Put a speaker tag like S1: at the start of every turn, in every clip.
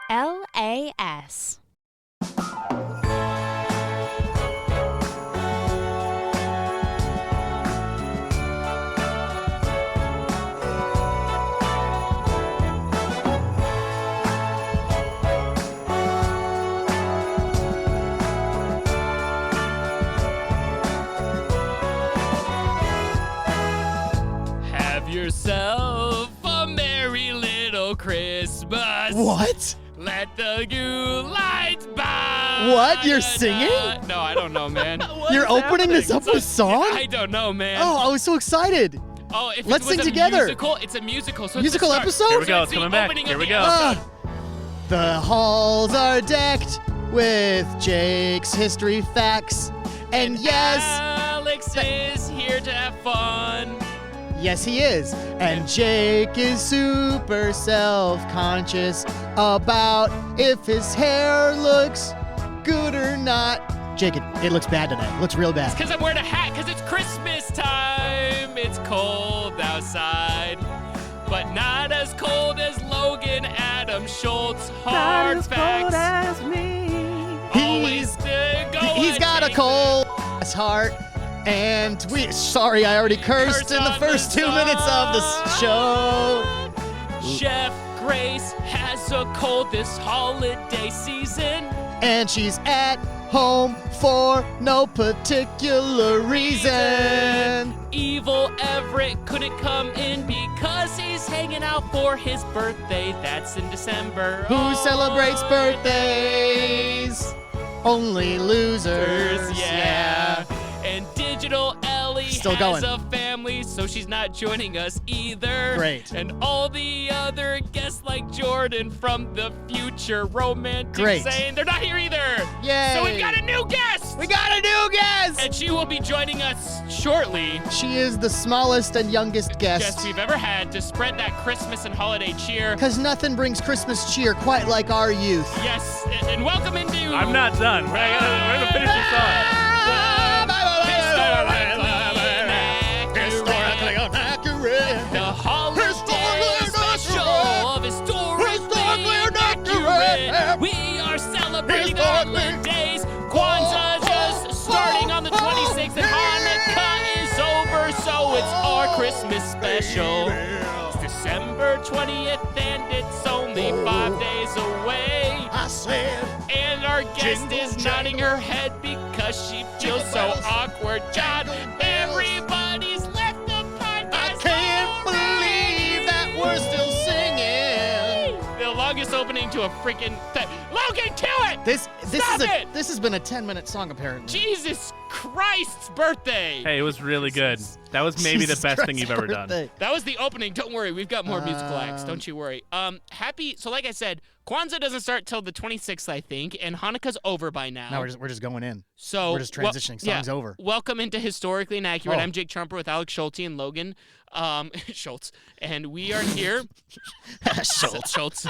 S1: LAS.
S2: Yourself a merry little Christmas.
S3: What?
S2: Let the goo lights burn.
S3: What? You're singing?
S2: No, I don't know, man.
S3: You're opening this up with a song?
S2: I don't know, man.
S3: Oh, I was so excited.
S2: Oh, if
S3: Let's
S2: it was
S3: sing
S2: a
S3: together.
S2: Musical, it's a musical. So
S3: musical
S2: it's
S3: episode?
S4: Here we go.
S2: So
S4: It's coming back. Here we go.
S3: The halls are decked with Jake's history facts. And yes,
S2: Alex is here to have fun.
S3: yes, he is. And Jake is super self-conscious about if his hair looks good or not. Jake, it looks bad today. It looks real bad.
S2: Because I'm wearing a hat, because it's Christmas time. It's cold outside, but not as cold as Logan Adam Schultz. Hard facts.
S4: As me.
S2: Always
S3: He's got a cold heart. And sorry, I already cursed in the first 2 minutes of the show.
S2: Chef Grace has a cold this holiday season.
S3: And she's at home for no particular reason.
S2: Evil Everett couldn't come in because he's hanging out for his birthday. That's in December.
S3: Who celebrates birthdays? Only losers.
S2: Yeah. And Digital Ellie
S3: Still
S2: has
S3: going.
S2: a family, so she's not joining us either.
S3: Great.
S2: And all the other guests like Jordan from the future, Romantic
S3: Great.
S2: Zane, they're not here either.
S3: Yay.
S2: So we've got a new guest.
S3: We got a new guest!
S2: And she will be joining us shortly.
S3: She is the smallest and youngest
S2: Guest
S3: guest.
S2: we've ever had to spread that Christmas and holiday cheer.
S3: Because nothing brings Christmas cheer quite like our youth.
S2: Yes, and welcome into...
S4: I'm not done. We're gonna finish this song.
S3: Historically inaccurate.
S2: The holiday special of Historically
S3: Inaccurate.
S2: Inaccurate. We are celebrating all the days. Kwanzaa just starting on the 26th, and Hanukkah is over, so it's our Christmas special. It's December 20th, and it's only 5 days away.
S3: I said,
S2: And our guest
S3: Jingle
S2: is nodding her head because she feels so awkward. John, everybody's left the podcast.
S3: I can't believe that we're still singing.
S2: The longest opening to a freaking Logan, kill it!
S3: Stop
S2: it!
S3: This has been a 10-minute song apparently.
S2: Jesus Christ's birthday!
S4: Hey, it was really good. That was maybe
S3: Jesus
S4: the best thing
S3: Christ's
S4: you've ever done.
S3: birthday.
S2: That was the opening. Don't worry, we've got more musical acts. Don't you worry. So like I said, Kwanzaa doesn't start till the 26th, I think, and Hanukkah's over by now.
S3: No, we're just going in.
S2: So
S3: We're just transitioning. Song's over.
S2: Welcome into Historically Inaccurate.
S3: Oh.
S2: I'm Jake Truemper with Alex Schulte and Logan Schultz, and we are here. Schultz.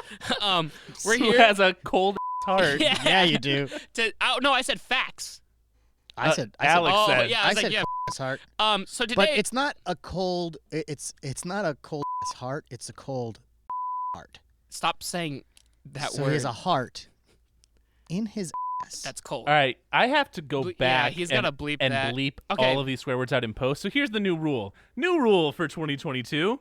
S2: We're
S4: Who
S2: here.
S4: has a cold heart?
S3: Yeah, you do.
S2: No, I said facts.
S3: I said
S4: Alex
S2: Oh,
S4: said.
S2: yeah, I
S3: I
S2: was like,
S3: said
S2: yeah.
S3: heart.
S2: So today,
S3: But it's not a cold. It's not a cold heart. It's a cold heart.
S2: stop saying that
S3: So
S2: word.
S3: he has a heart in his ass.
S2: That's cold.
S4: All right, I have to go
S2: Yeah,
S4: back
S2: he's
S4: and,
S2: gotta bleep
S4: and
S2: that.
S4: bleep
S2: Okay.
S4: all of these swear words out in post. So here's the new rule. New rule for 2022.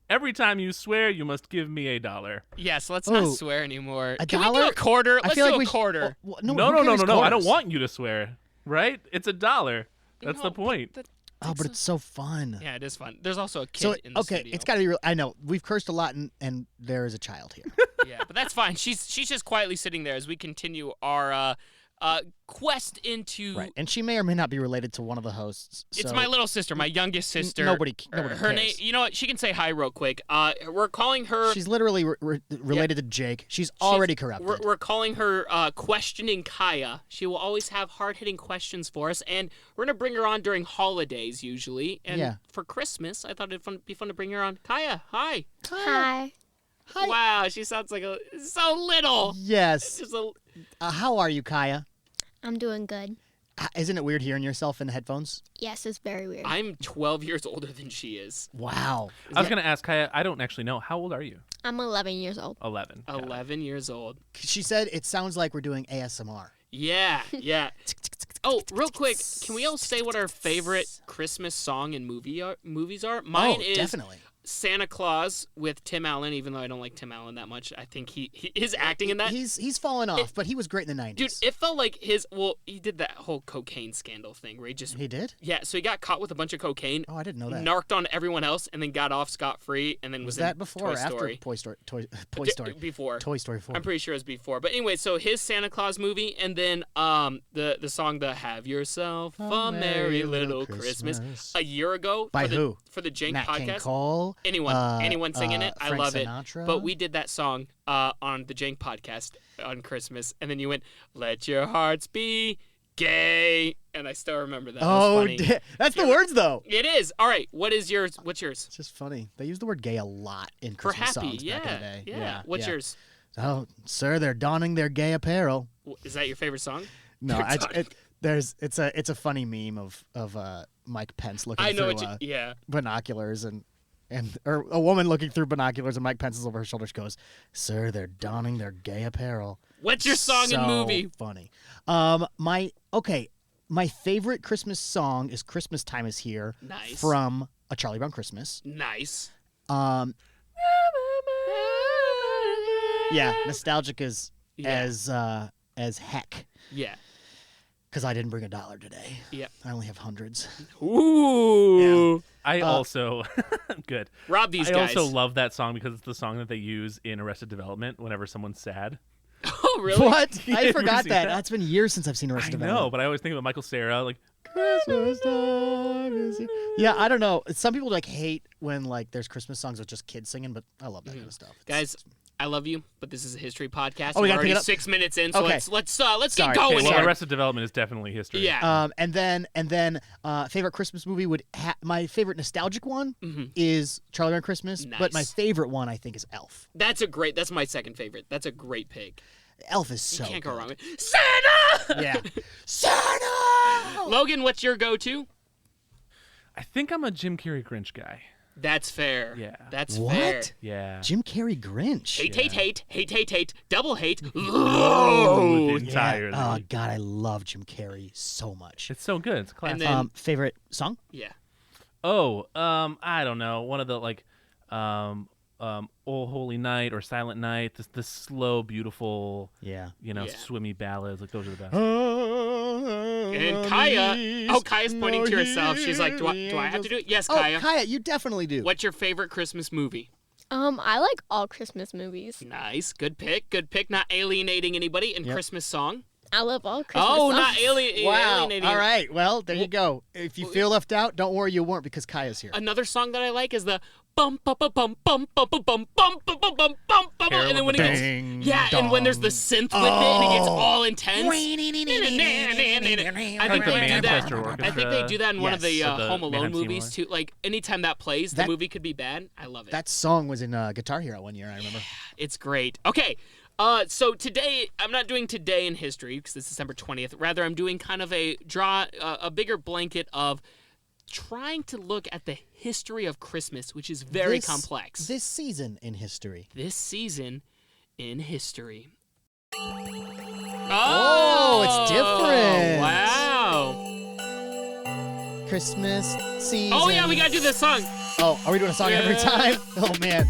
S4: Every time you swear, you must give me $1.
S2: Yeah, so let's not
S3: Ooh.
S2: swear anymore.
S3: A
S2: Can we
S3: dollar?
S2: do a quarter?
S3: I
S2: Let's
S3: feel
S2: do
S3: like
S2: a
S3: we
S2: quarter.
S3: No,
S4: No,
S3: who carries
S4: I don't
S3: quarters?
S4: want you to swear. Right? It's $1. That's
S2: No,
S4: the point.
S3: Oh, but it's so fun.
S2: Yeah, it is fun. There's also a kid
S3: So
S2: in the
S3: okay,
S2: studio.
S3: it's got to be real. I know we've cursed a lot, and there is a child here.
S2: Yeah, but that's fine. She's just quietly sitting there as we continue our quest into.
S3: Right, and she may or may not be related to one of the hosts.
S2: It's
S3: so
S2: my little sister, my youngest sister.
S3: nobody
S2: Her
S3: cares.
S2: name. You know what? She can say hi real quick. We're calling her.
S3: She's literally related to Jake. She's already corrupted.
S2: We're calling her Questioning Kaya. She will always have hard-hitting questions for us, and we're gonna bring her on during holidays usually. And
S3: Yeah.
S2: for Christmas, I thought it'd be fun to bring her on. Kaya, hi.
S5: Hi.
S3: Hi.
S2: Wow, she sounds like so little.
S3: Yes.
S2: Just a,
S3: How are you, Kaya?
S5: I'm doing good.
S3: Isn't it weird hearing yourself in the headphones?
S1: Yes, it's very weird.
S2: I'm 12 years older than she is.
S3: Wow.
S4: I was going to ask, Kaya, I don't actually know. How old are you?
S1: I'm 11 years old.
S4: 11. Got it.
S2: 11 years old.
S3: She said it sounds like we're doing ASMR.
S2: Yeah, yeah. Oh, real quick, can we all say what our favorite Christmas song and movies are? Mine is
S3: definitely.
S2: Santa Claus with Tim Allen, even though I don't like Tim Allen that much. I think his acting in that.
S3: He's fallen off, but he was great in the 90s.
S2: Dude, it felt like he did that whole cocaine scandal thing where he just...
S3: He did?
S2: Yeah, so he got caught with a bunch of cocaine.
S3: Oh, I didn't know that.
S2: Narked on everyone else, and then got off scot-free, and then was
S3: that
S2: in
S3: before
S2: Toy
S3: or after
S2: Story.
S3: Toy Story?
S2: Before.
S3: Toy Story 4.
S2: I'm pretty sure it was before. But anyway, so his Santa Claus movie, and then the song, Have Yourself a Merry Little Christmas, a year ago.
S3: By who?
S2: For the Jank
S3: Nat
S2: podcast.
S3: King Cole?
S2: Anyone singing it. I
S3: Frank
S2: love
S3: Sinatra?
S2: it. But we did that song on the Jank podcast on Christmas, and then you went, "Let your hearts be gay," and I still remember that.
S3: Oh,
S2: That was funny.
S3: that's the words, though.
S2: It is. All right, what's yours?
S3: It's just funny. They use the word gay a lot in
S2: For
S3: Christmas
S2: happy,
S3: songs
S2: yeah,
S3: back in the day.
S2: yeah. What's yours?
S3: Oh, sir, they're donning their gay apparel.
S2: Is that your favorite song?
S3: No, it's a funny meme of Mike Pence looking
S2: I know
S3: through
S2: what you. Yeah.
S3: binoculars or a woman looking through binoculars and Mike Pence is over her shoulder. She goes, "Sir, they're donning their gay apparel."
S2: What's your song and movie?
S3: Funny. My favorite Christmas song is "Christmas Time Is Here."
S2: Nice.
S3: From A Charlie Brown Christmas.
S2: Nice.
S3: Yeah, nostalgic as heck.
S2: Yeah.
S3: Because I didn't bring $1 today.
S2: Yep.
S3: I only have hundreds.
S2: Ooh.
S4: I also good.
S2: Rob these
S4: I
S2: guys.
S4: also love that song because it's the song that they use in Arrested Development whenever someone's sad.
S2: Oh, really?
S3: What?
S4: Yeah,
S3: I
S4: you
S3: forgot
S4: ever seen
S3: that.
S4: that?
S3: That's been years since I've seen
S4: I
S3: Arrested
S4: know,
S3: Development.
S4: but I always think of Michael Cera like
S3: Christmas time is here. Yeah, I don't know. Some people hate when there's Christmas songs with just kids singing, but I love that kind of stuff.
S2: Guys, I love you, but this is a history podcast.
S3: Oh, we
S2: We're
S3: gotta
S2: already
S3: pick it up?
S2: 6 minutes in, so
S3: Okay.
S2: let's
S3: Sorry.
S2: get going
S4: okay, well,
S2: here.
S4: Arrested Development is definitely history.
S2: Yeah.
S3: And then favorite Christmas movie would my favorite nostalgic one is Charlie Brown Christmas, but my
S2: Nice.
S3: favorite one I think is Elf.
S2: That's my second favorite. That's a great pick.
S3: Elf is so
S2: You can't go
S3: good.
S2: wrong with Santa!
S3: Yeah. Santa!
S2: Logan, what's your go-to?
S4: I think I'm a Jim Carrey Grinch guy.
S2: That's fair.
S4: Yeah.
S2: That's
S3: What?
S2: fair.
S4: Yeah.
S3: Jim Carrey Grinch.
S2: Hate, double hate.
S4: Loathe
S3: Yeah.
S4: entirely.
S3: Oh God, I love Jim Carrey so much.
S4: It's so good. It's a classic.
S2: And then-
S3: Favorite song?
S2: Yeah.
S4: I don't know. One of the Oh Holy Night or Silent Night. The slow, beautiful,
S3: Yeah.
S2: Yeah.
S4: swimmy ballads. Those are the best.
S2: And Kaya's pointing to herself. She's like, do I have to do it? Yes, Kaya.
S3: Oh, Kaya, you definitely do.
S2: What's your favorite Christmas movie?
S1: I like all Christmas movies.
S2: Nice. Good pick. Not alienating anybody. And
S3: Yep.
S2: Christmas song?
S1: I love all Christmas
S2: Oh,
S1: songs.
S2: not
S3: Wow.
S2: alienating.
S3: All right. Well, there you go. If you feel left out, don't worry, you weren't because Kaya's here.
S2: Another song that I like is the bum bum bum bum bum bum bum bum bum bum bum bum bum bum, and then when it
S3: Ding
S2: gets and when there's the synth with it and it gets all intense. I think
S4: the
S2: they do
S4: Manchester
S2: that.
S4: Orchestra.
S2: I think they do that in one of the
S3: Yes.
S4: The
S2: Home Alone
S4: Mannheim
S2: movies
S4: Steamroller.
S2: too. Like anytime that plays, the
S3: That-
S2: movie could be bad. I love it.
S3: That song was in Guitar Hero one year, I remember.
S2: It's great. Okay. So today, I'm not doing today in history because it's December 20th. Rather, I'm doing kind of a bigger blanket of trying to look at the history of Christmas, which is very complex.
S3: This season in history.
S2: This season in history.
S3: Oh, it's different.
S2: Wow.
S3: Christmas season.
S2: Oh, yeah, we got to do this song.
S3: Oh, are we doing a song every
S2: Yeah.
S3: time? Oh, man.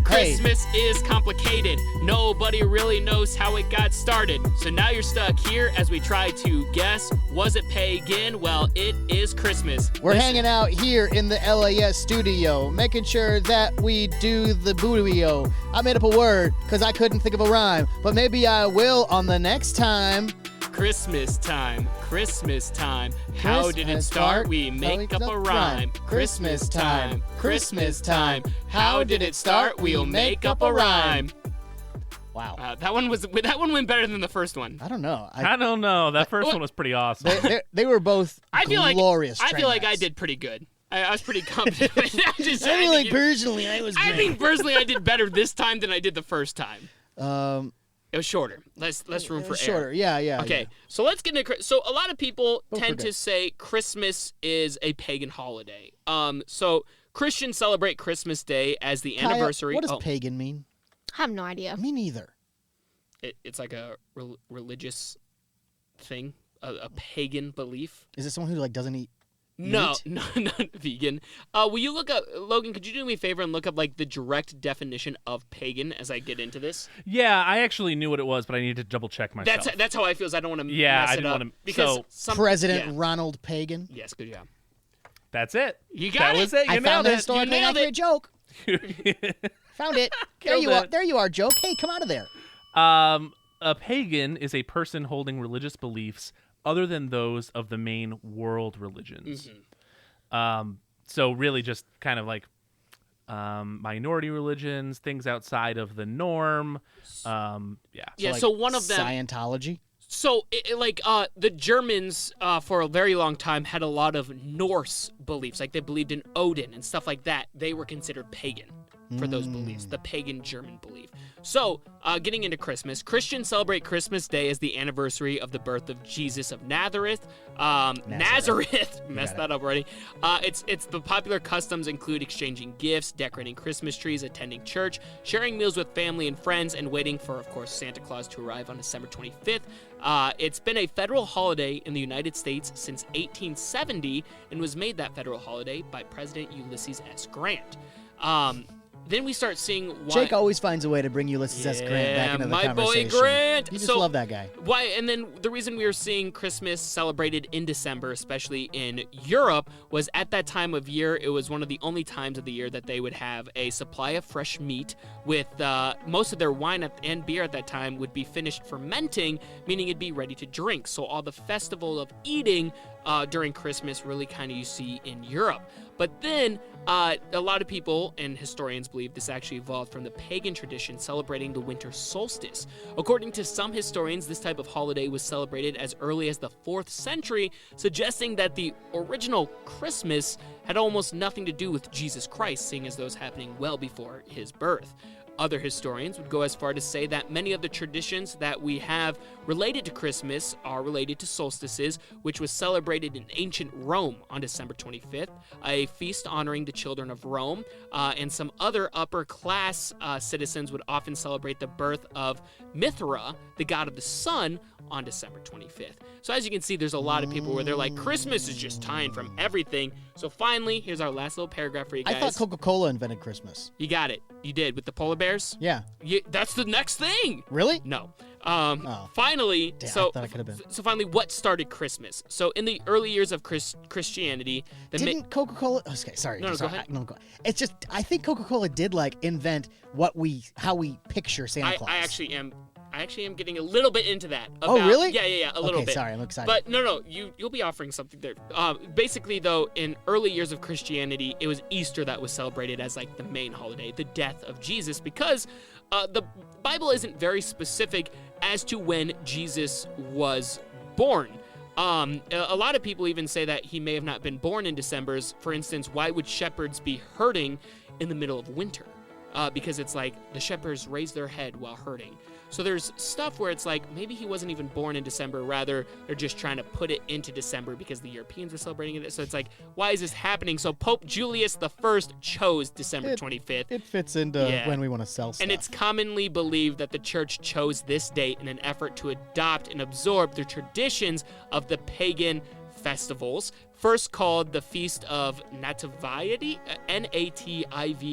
S3: Hey.
S2: Christmas is complicated. Nobody really knows how it got started. So now you're stuck here as we try to guess. Was it pagan? Well, it is Christmas.
S3: We're hanging out here in the LAS studio, making sure that we do the bootio. I made up a word because I couldn't think of a rhyme, but maybe I will on the next time.
S2: Christmas time. Christmas time. How did it
S3: Christmas
S2: start?
S3: start?
S2: We make up a rhyme.
S3: rhyme.
S2: Christmas time. Christmas time. How did it start? We'll make up a rhyme.
S3: Wow.
S2: That one went better than the first one.
S3: I don't know.
S4: I don't know. That first one was pretty awesome.
S3: They were both glorious.
S2: I feel like
S3: train
S2: I
S3: wrecks.
S2: did pretty good. I was pretty confident.
S3: I feel like personally I was great.
S2: I think personally I did better this time than I did the first time. It was shorter. Less room for
S3: Shorter.
S2: error.
S3: Yeah.
S2: Okay,
S3: yeah.
S2: so let's get into. So a lot of people
S3: Go
S2: tend
S3: for
S2: to
S3: it.
S2: say Christmas is a pagan holiday. So Christians celebrate Christmas Day as the
S3: Kaya,
S2: anniversary.
S3: what does pagan mean?
S1: I have no idea.
S3: Me neither.
S2: It's like a religious thing, a pagan belief.
S3: Is it someone who like doesn't eat?
S2: No,
S3: meat?
S2: not vegan. Will you look up, Logan? Could you do me a favor and look up like the direct definition of pagan as I get into this?
S4: Yeah, I actually knew what it was, but I needed to double check myself.
S2: That's how I feel. Is I don't want to
S4: Yeah,
S2: mess
S4: I
S2: it
S4: didn't
S2: up
S4: wanna-
S2: because
S4: so-
S2: some
S3: President
S2: yeah.
S3: Ronald Pagan.
S2: Yes, good job.
S4: That's it.
S2: You got
S4: that
S2: it.
S4: was it. You
S3: I found
S4: nailed
S3: the
S4: it.
S3: historically
S2: nailed
S3: accurate
S2: it.
S3: joke. Found it. There
S4: Killed
S3: you are.
S4: it.
S3: There you are, joke. Hey, come out of there.
S4: A pagan is a person holding religious beliefs other than those of the main world religions. So really just kind of like minority religions, things outside of the norm.
S2: Yeah,
S3: like
S2: so one of them.
S3: Scientology.
S2: So, the Germans, for a very long time, had a lot of Norse beliefs. Like, they believed in Odin and stuff like that. They were considered pagan for those beliefs, the pagan German belief. So, getting into Christmas, Christians celebrate Christmas Day as the anniversary of the birth of Jesus of Nazareth. Nazareth. Messed that up already. It's the popular customs include exchanging gifts, decorating Christmas trees, attending church, sharing meals with family and friends, and waiting for, of course, Santa Claus to arrive on December 25th. It's been a federal holiday in the United States since 1870 and was made that federal holiday by President Ulysses S. Grant. Then we start seeing why...
S3: Jake always finds a way to bring Ulysses S. Grant back into the
S2: my
S3: conversation.
S2: boy Grant.
S3: You just
S2: So,
S3: love that guy.
S2: Why? And then the reason we were seeing Christmas celebrated in December, especially in Europe, was at that time of year, it was one of the only times of the year that they would have a supply of fresh meat with most of their wine and beer at that time would be finished fermenting, meaning it'd be ready to drink. So all the festival of eating during Christmas really kind of you see in Europe. But then a lot of people and historians believe this actually evolved from the pagan tradition celebrating the winter solstice. According to some historians, this type of holiday was celebrated as early as the 4th century, suggesting that the original Christmas had almost nothing to do with Jesus Christ, seeing as those happening well before his birth. Other historians would go as far to say that many of the traditions that we have related to Christmas are related to solstices, which was celebrated in ancient Rome on December 25th, a feast honoring the children of Rome, and some other upper-class citizens would often celebrate the birth of Mithra, the god of the sun, on December 25th. So as you can see, there's a lot of people where they're like, Christmas is just tying from everything. So finally, here's our last little paragraph for you guys.
S3: I thought Coca-Cola invented Christmas.
S2: You got it. You did with the polar bears?
S3: Yeah.
S2: That's the next thing.
S3: Really?
S2: No.
S3: Oh.
S2: Finally,
S3: Damn,
S2: so
S3: I thought it could have been.
S2: so finally, what started Christmas? So in the early years of Christianity,
S3: Didn't Coca-Cola? Okay, sorry.
S2: No, go
S3: sorry.
S2: ahead.
S3: No, go. It's just I think Coca-Cola did like invent how we picture Santa Claus.
S2: I actually am getting a little bit into that. About,
S3: Oh, really?
S2: Yeah, a little
S3: Okay,
S2: bit.
S3: sorry, I'm excited.
S2: But no, you'll be offering something there. Basically, though, in early years of Christianity, it was Easter that was celebrated as like the main holiday, the death of Jesus, because the Bible isn't very specific as to when Jesus was born. A lot of people even say that he may have not been born in December. For instance, why would shepherds be herding in the middle of winter? Because it's like the shepherds raise their head while herding. So there's stuff where it's like maybe he wasn't even born in December. Rather, they're just trying to put it into December because the Europeans were celebrating it. So it's like, why is this happening? So Pope Julius I chose December 25th.
S3: It fits into when we want to sell stuff.
S2: And it's commonly believed that the church chose this date in an effort to adopt and absorb the traditions of the pagan festivals, first called the Feast of Nativity, Nativity.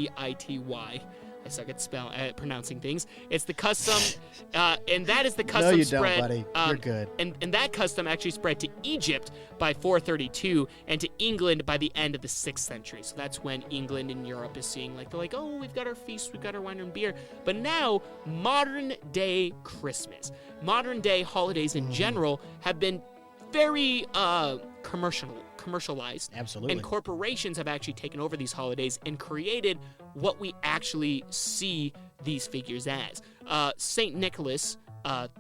S2: I suck at pronouncing things. It's the custom, and that is the custom
S3: No, you
S2: spread.
S3: don't, buddy. You're good.
S2: And that custom actually spread to Egypt by 432 and to England by the end of the 6th century. So that's when England and Europe is seeing they're like, oh, we've got our feast, we've got our wine and beer. But now, modern day Christmas, modern day holidays in general have been very commercialized.
S3: Absolutely.
S2: And corporations have actually taken over these holidays and created what we actually see these figures as. St. Nicholas,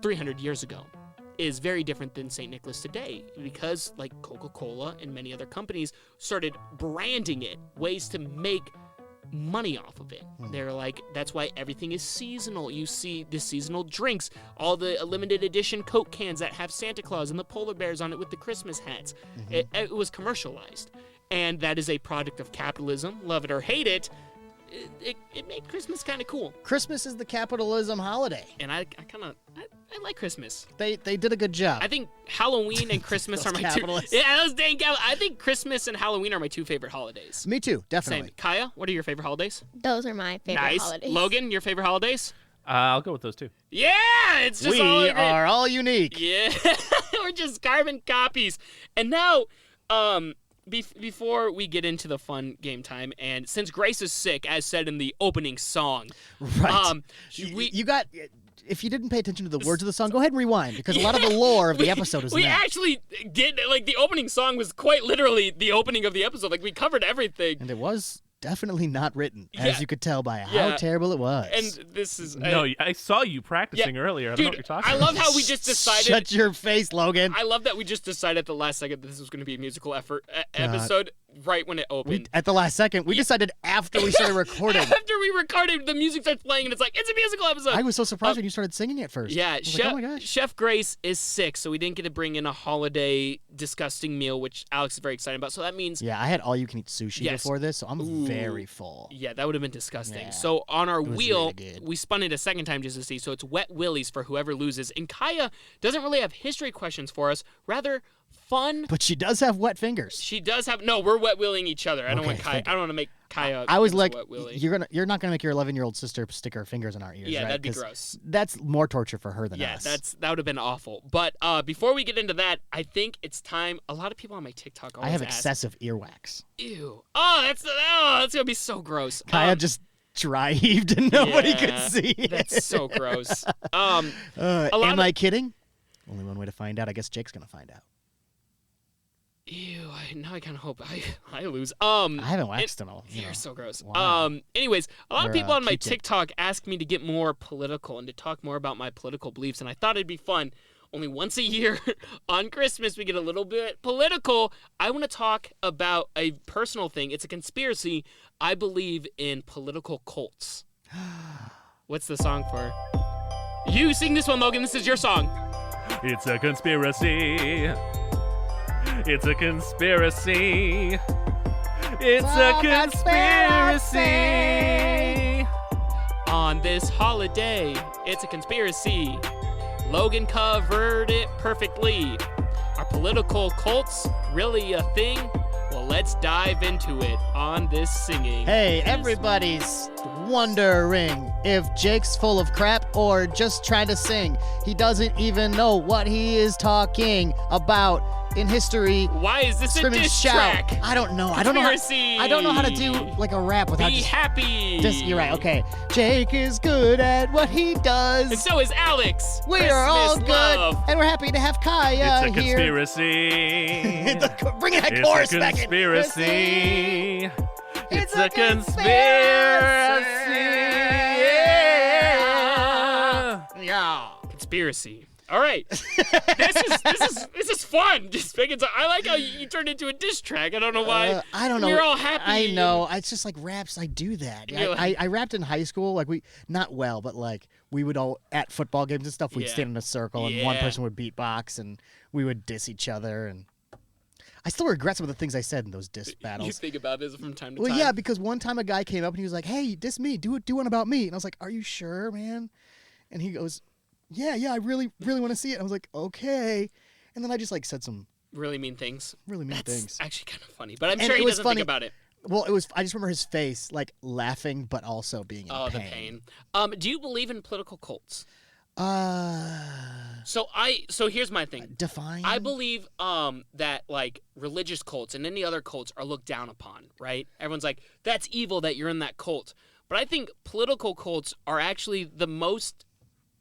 S2: 300 years ago, is very different than St. Nicholas today because, like Coca-Cola and many other companies, started branding it, ways to make money off of it. They're like, that's why everything is seasonal. You see the seasonal drinks, all the limited edition Coke cans that have Santa Claus and the polar bears on it with the Christmas hats. It was commercialized. And that is a product of capitalism. Love it or hate it, it made Christmas kind of cool.
S3: Christmas is the capitalism holiday.
S2: And I like Christmas.
S3: They did a good job.
S2: I think Halloween and Christmas are my
S3: capitalists.
S2: two. Yeah, those dang capitalists. I think Christmas and Halloween are my two favorite holidays.
S3: Me too, definitely.
S2: Same. Kaya, what are your favorite holidays?
S1: Those are my favorite
S2: Nice.
S1: holidays.
S2: Logan, your favorite holidays?
S4: I'll go with those two.
S2: Yeah, it's just
S3: We
S2: all
S3: are all unique.
S2: Yeah, we're just carbon copies. And now, before we get into the fun game time, and since Grace is sick, as said in the opening song,
S3: Right. You got. If you didn't pay attention to the words of the song, go ahead and rewind, because a lot of the lore of the episode is
S2: we
S3: that.
S2: actually did, like, the opening song was quite literally the opening of the episode. Like, we covered everything.
S3: And it was definitely not written,
S2: Yeah.
S3: as you could tell by how
S2: Yeah.
S3: terrible it was.
S2: And this is
S4: No, I saw you practicing earlier. I don't know what you're talking
S2: I
S4: about.
S2: love how we just decided.
S3: Shut your face, Logan.
S2: I love that we just decided at the last second that this was going to be a musical effort episode right when it opened.
S3: At the last second, we decided after we started recording.
S2: After we recorded, the music starts playing, and it's like, it's a musical episode.
S3: I was so surprised when you started singing it first.
S2: Yeah,
S3: I was
S2: Chef,
S3: like, oh my gosh.
S2: Chef Grace is sick, so we didn't get to bring in a holiday disgusting meal, which Alex is very excited about. So that means,
S3: Yeah, I had all-you-can-eat sushi
S2: Yes.
S3: before this, so I'm
S2: Ooh.
S3: very full.
S2: yeah, that would have been disgusting.
S3: Yeah.
S2: So on our
S3: was
S2: wheel,
S3: really good.
S2: we spun it a second time just to see. So it's Wet Willies for whoever loses. And Kaya doesn't really have history questions for us, rather fun.
S3: But she does have wet fingers.
S2: She does have we're wet willing each other. I don't want
S3: Okay,
S2: Kaya.
S3: thank
S2: I don't want to make Kaya.
S3: I was
S2: give us a
S3: like,
S2: wet willy.
S3: you're not gonna make your 11-year-old sister stick her fingers in our ears,
S2: Yeah,
S3: right?
S2: that'd be
S3: 'Cause
S2: gross.
S3: That's more torture for her than
S2: Yeah,
S3: us.
S2: that would have been awful. But before we get into that, I think it's time. A lot of people on my TikTok always
S3: I have
S2: ask,
S3: excessive earwax.
S2: ew. Oh, that's gonna be so gross.
S3: Kaya just dry heaved and nobody
S2: yeah,
S3: could see.
S2: That's so gross. A lot
S3: Am
S2: of-
S3: I kidding? Only one way to find out. I guess Jake's gonna find out.
S2: Ew. Now I kind of hope I lose.
S3: I haven't waxed in all.
S2: You're so gross.
S3: Wow.
S2: Anyways, a lot of
S3: You're,
S2: people on my
S3: Q-tip.
S2: TikTok ask me to get more political and to talk more about my political beliefs, and I thought it'd be fun. Only once a year on Christmas we get a little bit political. I want to talk about a personal thing. It's a conspiracy. I believe in political cults. What's the song for? You sing this one, Logan. This is your song.
S4: It's a conspiracy. It's a conspiracy. It's a conspiracy.
S2: On this holiday, it's a conspiracy. Logan covered it perfectly. Are political cults really a thing? Well, let's dive into it on this singing.
S3: Hey, everybody's wondering if Jake's full of crap or just trying to sing. He doesn't even know what he is talking about in history.
S2: Why is this a
S3: Scream and
S2: diss
S3: shout.
S2: track?
S3: I don't know.
S2: Conspiracy.
S3: I don't know how to do like a rap without
S2: Be
S3: just.
S2: happy.
S3: You're right. Okay. Jake is good at what he does.
S2: And so is Alex.
S3: We are all
S2: Christmas
S3: good,
S2: love.
S3: and we're happy to have Kaya
S4: It's a
S3: here.
S4: conspiracy.
S3: Bring that
S4: It's
S3: chorus
S4: a
S3: back in.
S4: conspiracy. It's a conspiracy.
S3: Yeah.
S2: Conspiracy. All right. This is fun. Just making I like how you turned into a diss track. I don't know why.
S3: I don't know.
S2: We're all happy.
S3: I know. It's just like raps. I do that.
S2: You're like-
S3: I rapped in high school. Like not well, but like we would all at football games and stuff. We'd
S2: Yeah.
S3: stand in a circle and one
S2: Yeah.
S3: person would beatbox and we would diss each other. And I still regret some of the things I said in those diss
S2: You
S3: battles.
S2: think about this from time to
S3: Well,
S2: time.
S3: yeah, because one time a guy came up and he was like, "Hey, diss me. Do one about me." And I was like, "Are you sure, man?" And he goes, "Yeah, I really want to see it." And I was like, "Okay." And then I just like said some
S2: Really mean things.
S3: really mean
S2: That's
S3: things.
S2: actually kind of funny, but I'm
S3: And
S2: sure
S3: it
S2: he
S3: was
S2: doesn't
S3: funny.
S2: think about it.
S3: Well, I just remember his face, like laughing, but also being in
S2: Oh,
S3: pain.
S2: the pain. Do you believe in political cults?
S3: Uh,
S2: So here's my thing.
S3: define.
S2: I believe that like religious cults and any other cults are looked down upon, right? Everyone's like, that's evil that you're in that cult. But I think political cults are actually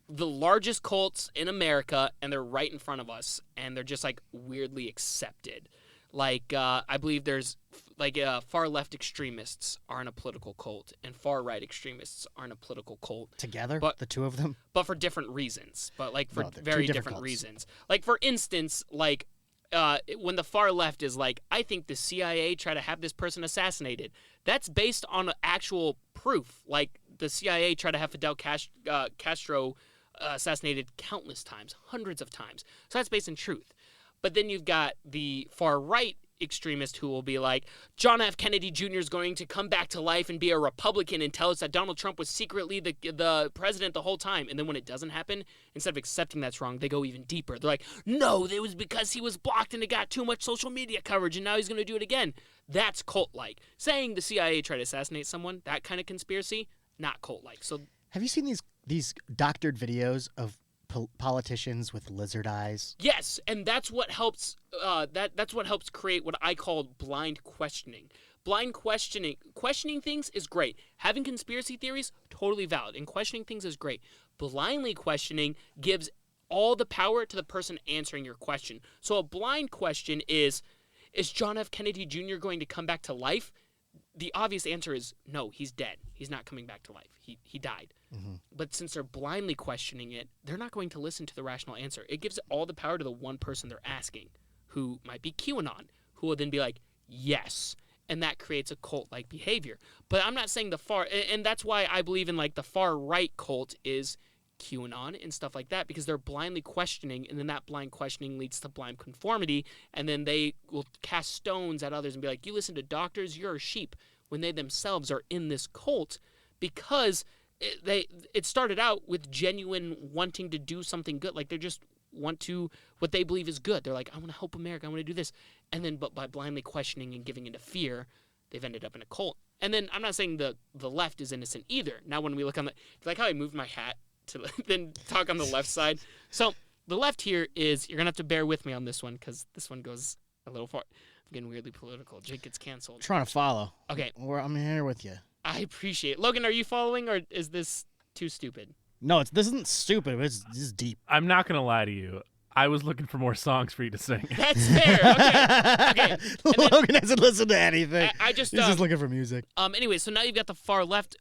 S2: the largest cults in America, and they're right in front of us, and they're just like weirdly accepted. Like I believe there's like far left extremists are in a political cult, and far right extremists are in a political cult.
S3: together,
S2: But-
S3: the two of them.
S2: But for different reasons. But like for
S3: No, they're two
S2: very
S3: different
S2: different
S3: cults.
S2: reasons. Like for instance, like when the far left is like, I think the CIA tried to have this person assassinated. That's based on actual proof. Like the CIA tried to have Fidel Castro assassinated countless times, hundreds of times. So that's based on truth. But then you've got the far right extremist who will be like, John F. Kennedy Jr. is going to come back to life and be a Republican and tell us that Donald Trump was secretly the president the whole time. And then when it doesn't happen, instead of accepting that's wrong, they go even deeper. They're like, no, it was because he was blocked and it got too much social media coverage and now he's going to do it again. That's cult-like. Saying the CIA tried to assassinate someone, that kind of conspiracy, not cult-like. So
S3: Have you seen these doctored videos of politicians with lizard eyes?
S2: yes, and that's what helps. That's what helps create what I call blind questioning. Blind questioning things is great. Having conspiracy theories, totally valid, and questioning things is great. Blindly questioning gives all the power to the person answering your question. So a blind question is John F. Kennedy Jr. going to come back to life? The obvious answer is no, he's dead. He's not coming back to life. He died.
S3: Mm-hmm.
S2: But since they're blindly questioning it, they're not going to listen to the rational answer. It gives all the power to the one person they're asking, who might be QAnon, who will then be like, yes. And that creates a cult-like behavior. But I'm not saying the far, and that's why I believe in like the far right cult is QAnon and stuff like that, because they're blindly questioning, and then that blind questioning leads to blind conformity, and then they will cast stones at others and be like, you listen to doctors, you're a sheep, when they themselves are in this cult because it started out with genuine wanting to do something good. Like they just want to, what they believe is good. They're like, I want to help America, I want to do this. And then but by blindly questioning and giving into fear, they've ended up in a cult. And then I'm not saying the left is innocent either. Now when we look on the, like how I moved my hat to then talk on the left side. So the left here is, you're going to have to bear with me on this one because this one goes a little far. I'm getting weirdly political. Jake gets canceled.
S3: Trying to follow.
S2: Okay.
S3: I'm here with you.
S2: I appreciate it. Logan, are you following or is this too stupid?
S3: No, this isn't stupid. This is deep.
S4: I'm not gonna lie to you. I was looking for more songs for you to sing.
S2: That's fair. Okay.
S3: Logan hasn't listened to anything.
S2: I just
S3: He's just looking for music.
S2: Anyway, so now you've got the far left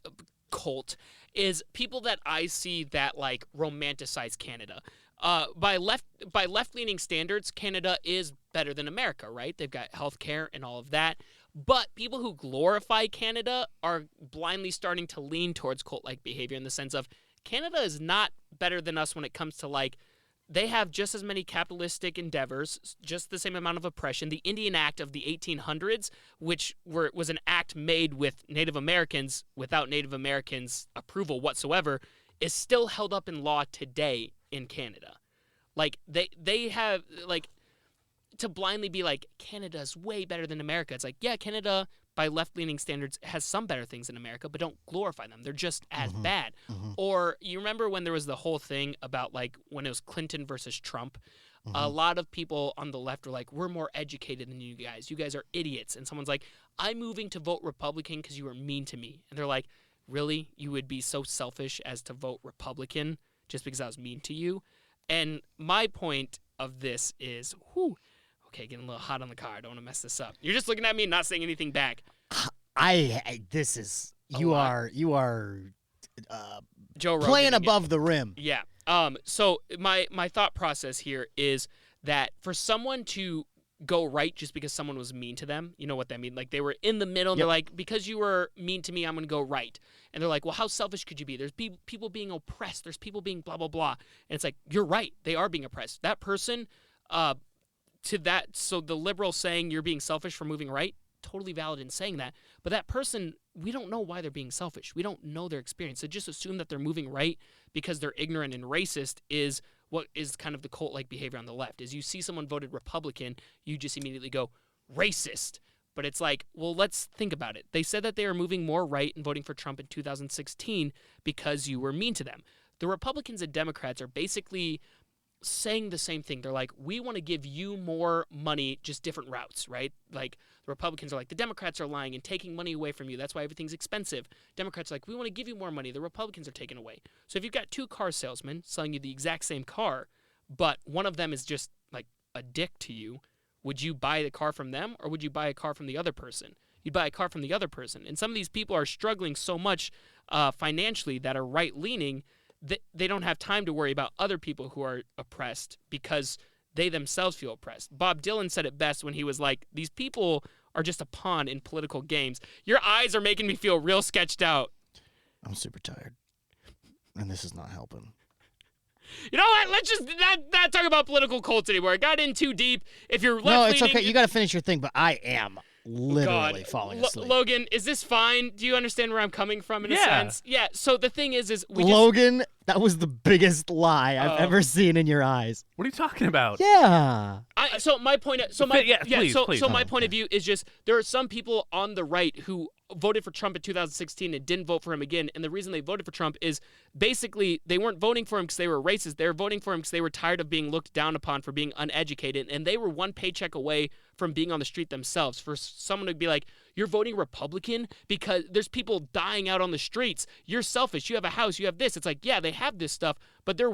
S2: cult is people that I see that like romanticize Canada. By left-leaning standards, Canada is better than America, right? They've got healthcare and all of that. But people who glorify Canada are blindly starting to lean towards cult-like behavior in the sense of Canada is not better than us when it comes to like, they have just as many capitalistic endeavors, just the same amount of oppression. The Indian Act of the 1800s, which was an act made with Native Americans without Native Americans' approval whatsoever, is still held up in law today in Canada. Like they have like to blindly be like Canada's way better than America. It's like, yeah, Canada by left-leaning standards has some better things than America, but don't glorify them. They're just as bad. Or you remember when there was the whole thing about like when it was Clinton versus Trump, a lot of people on the left were like, we're more educated than you guys. You guys are idiots. And someone's like, I'm moving to vote Republican because you were mean to me. And they're like, really? You would be so selfish as to vote Republican just because I was mean to you? And my point of this is, okay, getting a little hot on the car. I don't want to mess this up. You're just looking at me and not saying anything back.
S3: This is, you are
S2: Joe Rogan
S3: playing
S2: again.
S3: above the rim.
S2: Yeah. So my thought process here is that for someone to go right just because someone was mean to them, you know what that means? Like they were in the middle and they're like, because you were mean to me, I'm going to go right. And they're like, well, how selfish could you be? There's people being oppressed. There's people being blah, blah, blah. And it's like, you're right. They are being oppressed. That person, to that, so the liberal saying you're being selfish for moving right, totally valid in saying that. But that person, we don't know why they're being selfish. We don't know their experience. So just assume that they're moving right because they're ignorant and racist is what is kind of the cult-like behavior on the left. Is you see someone voted Republican, you just immediately go, racist. But it's like, well, let's think about it. They said that they were moving more right and voting for Trump in 2016 because you were mean to them. The Republicans and Democrats are basically saying the same thing. They're like, we want to give you more money, just different routes, right? Like the Republicans are like, the Democrats are lying and taking money away from you. That's why everything's expensive. Democrats are like, we want to give you more money. The Republicans are taking away. So if you've got two car salesmen selling you the exact same car, but one of them is just like a dick to you, would you buy the car from them or would you buy a car from the other person? You'd buy a car from the other person. And some of these people are struggling so much financially that are right-leaning that they don't have time to worry about other people who are oppressed because they themselves feel oppressed. Bob Dylan said it best when he was like, these people are just a pawn in political games. Your eyes are making me feel real sketched out.
S3: I'm super tired. And this is not helping.
S2: You know what? Let's just not talk about political cults anymore. I got in too deep. If you're left-leaning...
S3: No, it's okay. You got to finish your thing, but I am literally falling asleep.
S2: Logan, is this fine? Do you understand where I'm coming from in a sense? Yeah, so the thing is
S3: Logan, that was the biggest lie I've ever seen in your eyes.
S4: What are you talking about?
S3: Yeah.
S2: My point of view is just there are some people on the right who voted for Trump in 2016 and didn't vote for him again. And the reason they voted for Trump is basically they weren't voting for him because they were racist. They were voting for him because they were tired of being looked down upon for being uneducated. And they were one paycheck away from being on the street themselves. For someone to be like, you're voting Republican because there's people dying out on the streets. You're selfish. You have a house. You have this. It's like, yeah, they have this stuff, but they're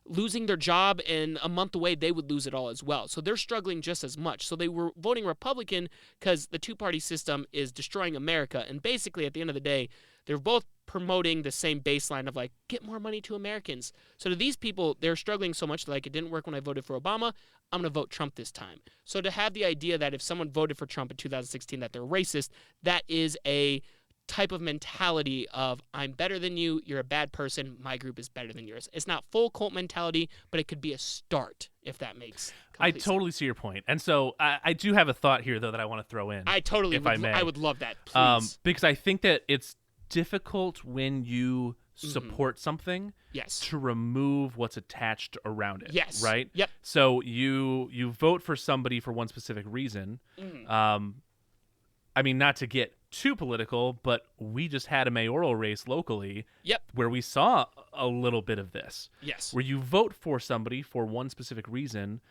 S2: losing their job, and a month away they would lose it all as well. So they're struggling just as much. So they were voting Republican because the two-party system is destroying America. And basically, at the end of the day, they're both promoting the same baseline of like, get more money to Americans. So to these people, they're struggling so much, like, it didn't work when I voted for Obama, I'm going to vote Trump this time. So to have the idea that if someone voted for Trump in 2016 that they're racist, that is a type of mentality of I'm better than you, you're a bad person, my group is better than yours. It's not full cult mentality, but it could be a start, if that makes
S4: I totally see your point. And so I do have a thought here, though, that I want to throw in. If I may.
S2: I would love that, please.
S4: Because I think that it's difficult when you support something to remove what's attached around it.
S2: Yes.
S4: Right?
S2: Yep.
S4: So you vote for somebody for one specific reason. I mean, not to get too political, but we just had a mayoral race locally where we saw a little bit of this.
S2: Yes.
S4: Where you vote for somebody for one specific reason,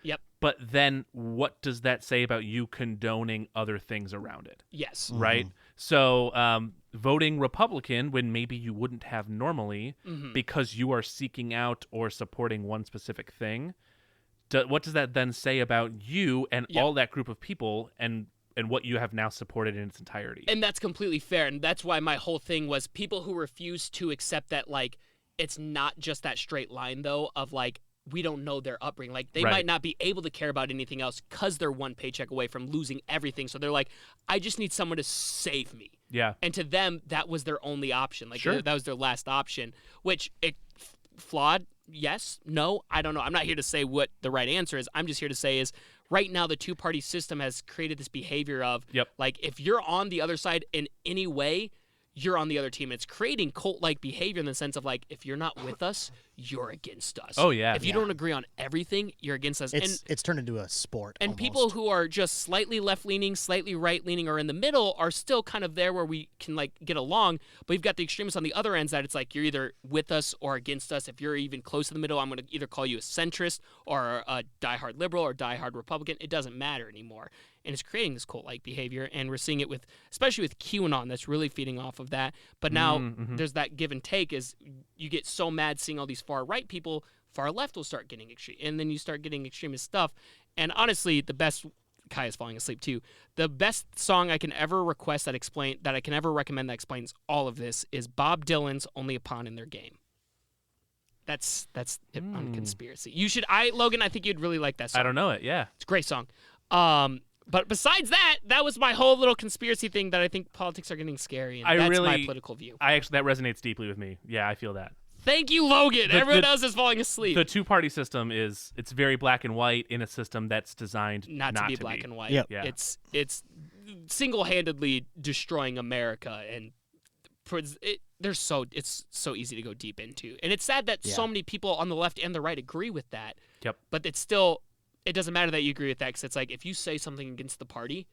S4: but then what does that say about you condoning other things around it?
S2: Yes.
S4: Right? So voting Republican when maybe you wouldn't have normally because you are seeking out or supporting one specific thing, what does that then say about you and all that group of people and what you have now supported in its entirety?
S2: And that's completely fair. And that's why my whole thing was people who refuse to accept that, like, it's not just that straight line, though, of, like, we don't know their upbringing. Like, they might not be able to care about anything else because they're one paycheck away from losing everything. So they're like, I just need someone to save me.
S4: Yeah.
S2: And to them, that was their only option. Like, that was their last option, which flawed. Yes, no, I don't know. I'm not here to say what the right answer is. I'm just here to say is right now the two-party system has created this behavior of like if you're on the other side in any way, you're on the other team. It's creating cult-like behavior in the sense of like if you're not with us, you're against us.
S4: Oh yeah.
S2: If you don't agree on everything, you're against us.
S3: It's turned into a sport.
S2: And
S3: almost.
S2: People who are just slightly left-leaning, slightly right-leaning, or in the middle are still kind of there where we can like get along. But we've got the extremists on the other ends that it's like you're either with us or against us. If you're even close to the middle, I'm going to either call you a centrist or a diehard liberal or diehard Republican. It doesn't matter anymore. And it's creating this cult-like behavior, and we're seeing it especially with QAnon, that's really feeding off of that. But now there's that give and take is you get so mad seeing all these far-right people, far left will start getting extreme, and then you start getting extremist stuff. And honestly, the best, Kai is falling asleep too, the best song I can ever request that I can ever recommend that explains all of this is Bob Dylan's Only a Pawn in Their Game. That's it on conspiracy. You should, Logan, I think you'd really like that song.
S4: I don't know it, yeah.
S2: It's a great song. But besides that was my whole little conspiracy thing that I think politics are getting scary, and that's my political view.
S4: That resonates deeply with me. Yeah, I feel that.
S2: Thank you, Logan. Everyone else is falling asleep.
S4: The two-party system it's very black and white in a system that's designed
S2: not to be black and white.
S3: Yep.
S4: Yeah.
S2: It's single-handedly destroying America, and it's so easy to go deep into. And it's sad that so many people on the left and the right agree with that.
S4: Yep.
S2: But it's still, it doesn't matter that you agree with that, because it's like if you say something against the party,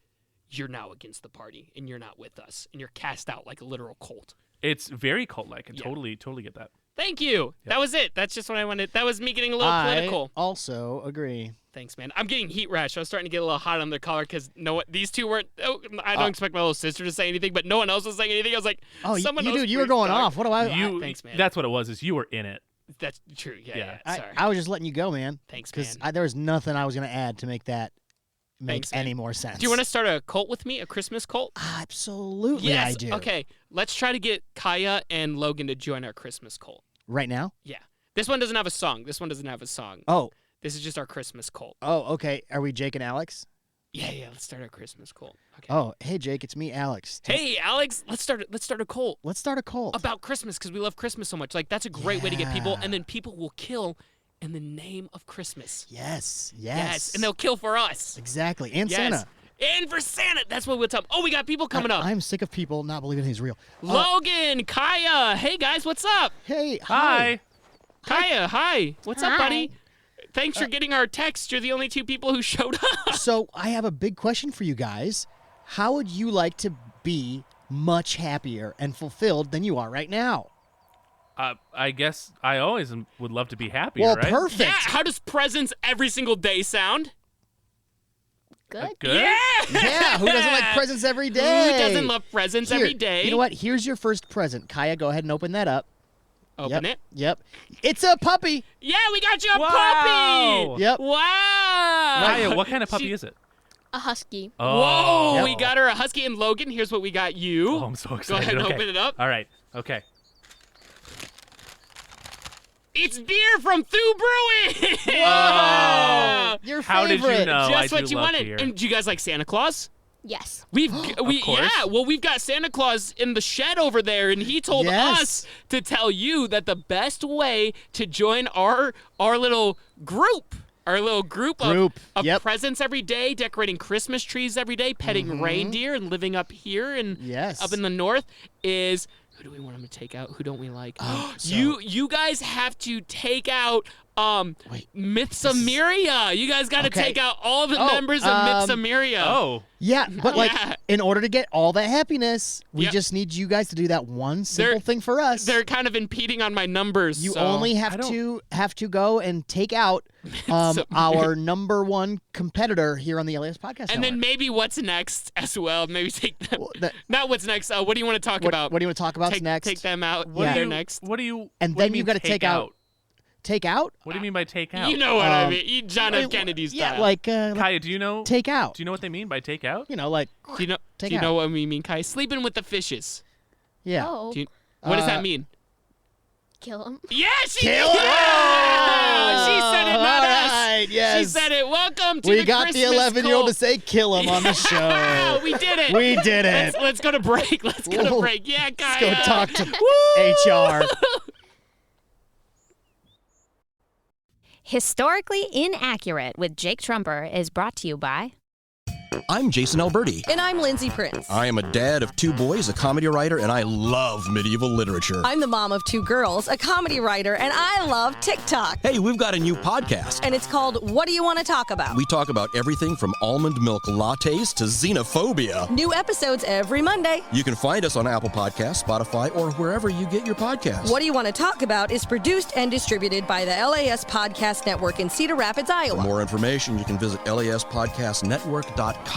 S2: you're now against the party, and you're not with us, and you're cast out like a literal cult.
S4: It's very cult-like. I totally get that.
S2: Thank you. Yep. That was it. That's just what I wanted. That was me getting a little political.
S3: I also agree.
S2: Thanks, man. I'm getting heat rash. I was starting to get a little hot on their collar because these two weren't. I don't expect my little sister to say anything, but no one else was saying anything. I was like,
S3: you were going off. What do I?
S2: Thanks, man.
S4: That's what it was. Is you were in it.
S2: That's true. Yeah. Sorry.
S3: I was just letting you go, man.
S2: Thanks, man.
S3: Because there was nothing I was going to add to make that make any more sense.
S2: Do you want to start a cult with me? A Christmas cult?
S3: Absolutely,
S2: yes.
S3: I do.
S2: Okay, let's try to get Kaya and Logan to join our Christmas cult.
S3: Right now?
S2: Yeah. This one doesn't have a song.
S3: Oh.
S2: This is just our Christmas cult.
S3: Oh, okay. Are we Jake and Alex?
S2: Yeah. Let's start our Christmas cult. Okay.
S3: Oh, hey Jake, it's me, Alex.
S2: Hey, Alex. Let's start a cult
S3: Let's start a cult.
S2: about Christmas because we love Christmas so much. Like that's a great way to get people,
S3: Yeah.
S2: and then people will kill in the name of Christmas.
S3: Yes.
S2: And they'll kill for us.
S3: Exactly. And
S2: Yes.
S3: Santa.
S2: And for Santa. That's what we'll tell them. Oh, we got people coming up.
S3: I'm sick of people not believing he's real.
S2: Logan, Kaya. Hey, guys, what's up?
S3: Hey,
S4: Hi.
S2: Kaya, hi. What's up,
S1: Hi.
S2: buddy? Thanks for getting our text. You're the only two people who showed up.
S3: So I have a big question for you guys. How would you like to be much happier and fulfilled than you are right now?
S4: I guess I always would love to be happier,
S3: Well,
S4: right?
S3: perfect.
S2: Yeah, how does presents every single day sound?
S1: Good.
S4: Good?
S3: Yeah, who doesn't like presents every day?
S2: Who doesn't love presents
S3: Here,
S2: every day?
S3: You know what? Here's your first present. Kaya, go ahead and open that up.
S2: Open
S3: Yep.
S2: it.
S3: Yep. It's a puppy.
S2: Yeah, we got you a
S4: Wow.
S2: puppy.
S3: Yep.
S2: Wow.
S4: Kaya, what kind of puppy is it?
S1: A husky.
S4: Oh.
S2: Whoa,
S3: Yep.
S2: we got her a husky. And Logan, here's what we got you.
S4: Oh, I'm so
S2: Go
S4: excited.
S2: ahead and
S4: Okay.
S2: open it up.
S4: All right. Okay.
S2: It's beer from Thu Brewing.
S4: Wow.
S3: Your
S4: How did
S3: favorite.
S4: you know?
S2: Just
S4: I
S2: what
S4: do
S2: you
S4: love
S2: wanted.
S4: beer.
S2: And do you guys like Santa Claus?
S1: Yes.
S2: We've
S4: course.
S2: we've got Santa Claus in the shed over there, and he told
S3: Yes.
S2: us to tell you that the best way to join our little group. Our little group of
S3: Yep.
S2: presents every day, decorating Christmas trees every day, petting reindeer, and living up here and
S3: Yes.
S2: up in the north is who do we want them to take out? Who don't we like?
S3: so-
S2: You guys have to take out
S3: Wait,
S2: Myths of Myria. You guys got to
S3: Okay.
S2: take out all the
S3: Oh,
S2: members of Myths of Myria.
S4: Oh.
S3: Yeah, but like
S2: Yeah.
S3: in order to get all that happiness, we
S2: Yep.
S3: just need you guys to do that one simple
S2: They're-
S3: thing for us.
S2: They're kind of impeding on my numbers.
S3: You
S2: so.
S3: only
S4: I
S3: have
S4: don't-
S3: to go and take out
S2: So-
S3: our number one competitor here on the LAS Podcast
S2: And then
S3: Network.
S2: maybe what's next as well. Maybe take them.
S3: Well, that-
S2: Not what's next. What do you want to talk
S3: what,
S2: about?
S3: what do you want to talk about
S2: take,
S3: next?
S2: Take them out.
S3: Yeah.
S2: They're next.
S4: What do you?
S3: And
S4: what do
S3: then
S4: you
S3: you
S4: mean
S3: gotta take out- Take out?
S4: What do you mean by take out?
S2: You know what I
S3: Um,
S2: mean. John F. Kennedy style.
S3: Yeah, like
S4: Kaya, do you know?
S3: take out.
S4: Do you know what they mean by take out?
S3: You know, like
S2: Do you know?
S3: take
S2: do you
S3: out.
S2: know what we mean, Kai? Sleeping with the fishes.
S3: yeah.
S1: Oh.
S2: Do you, what does that
S3: Uh,
S2: mean?
S1: Kill him.
S2: Yeah, she
S3: Kill
S2: did.
S3: it!
S2: Yeah, she said it, not
S3: All
S2: us.
S3: right, yes.
S2: She said it. Welcome to
S3: We
S2: the
S3: got
S2: Christmas
S3: the 11-year-old to
S2: cult.
S3: say kill him on the show.
S2: Yeah, we did it.
S3: We did it.
S2: Let's go to break. Let's go to
S3: Whoa.
S2: break. Yeah, Kai.
S3: Let's go talk to HR.
S5: Historically Inaccurate with Jake Truemper is brought to you by...
S6: I'm Jason Alberti.
S7: And I'm Lindsay Prince.
S6: I am a dad of 2 boys, a comedy writer, and I love medieval literature.
S7: I'm the mom of 2 girls, a comedy writer, and I love TikTok.
S6: Hey, we've got a new podcast.
S7: And it's called What Do You Want to Talk About?
S6: We talk about everything from almond milk lattes to xenophobia.
S7: New episodes every Monday.
S6: You can find us on Apple Podcasts, Spotify, or wherever you get your podcasts.
S7: What Do You Want to Talk About is produced and distributed by the LAS Podcast Network in Cedar Rapids,
S6: For
S7: Iowa.
S6: more information, you can visit laspodcastnetwork.com.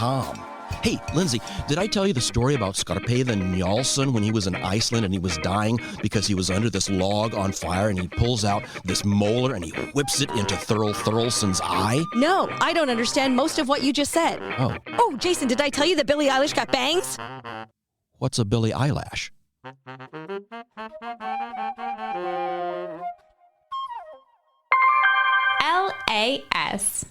S6: Hey, Lindsay, did I tell you the story about Skarphéðin Njálsson when he was in Iceland and he was dying because he was under this log on fire and he pulls out this molar and he whips it into Thurl Thurlson's eye?
S7: No, I don't understand most of what you just said.
S6: Oh,
S7: Oh, Jason, did I tell you that Billie Eilish got bangs?
S6: what's a Billie Eyelash?
S5: LAS.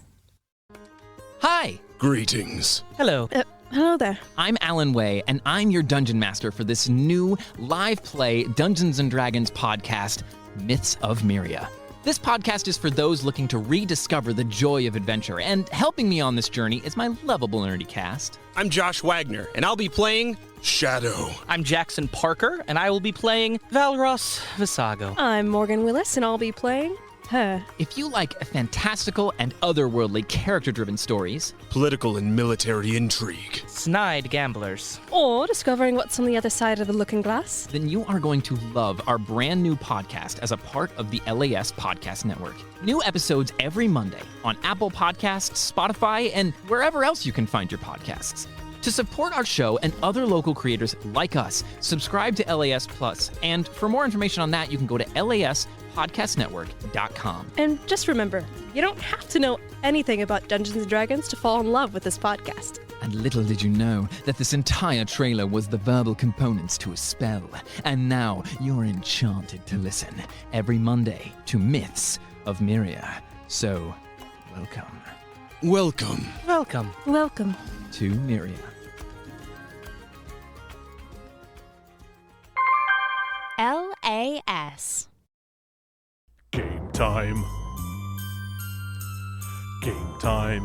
S8: Hi.
S9: Greetings.
S8: Hello.
S7: Hello there.
S8: I'm Alan Way, and I'm your dungeon master for this new live play Dungeons & Dragons podcast, Myths of Myria. This podcast is for those looking to rediscover the joy of adventure, and helping me on this journey is my lovable nerdy cast.
S9: I'm Josh Wagner, and I'll be playing Shadow.
S10: I'm Jackson Parker, and I will be playing Valros Visago.
S7: I'm Morgan Willis, and I'll be playing her.
S8: If you like fantastical and otherworldly character-driven stories,
S9: Political and military intrigue.
S10: Snide gamblers.
S7: Or discovering what's on the other side of the looking glass.
S8: then you are going to love our brand new podcast as a part of the LAS Podcast Network. New episodes every Monday on Apple Podcasts, Spotify, and wherever else you can find your podcasts. To support our show and other local creators like us, subscribe to LAS Plus. And for more information on that, you can go to laspodcastnetwork.com.
S7: And just remember, you don't have to know anything about Dungeons & Dragons to fall in love with this podcast.
S8: And little did you know that this entire trailer was the verbal components to a spell. And now you're enchanted to listen every Monday to Myths of Myria. So Welcome
S9: Welcome.
S10: Welcome.
S7: Welcome.
S8: to Myria.
S5: LAS.
S4: Game time. Game time.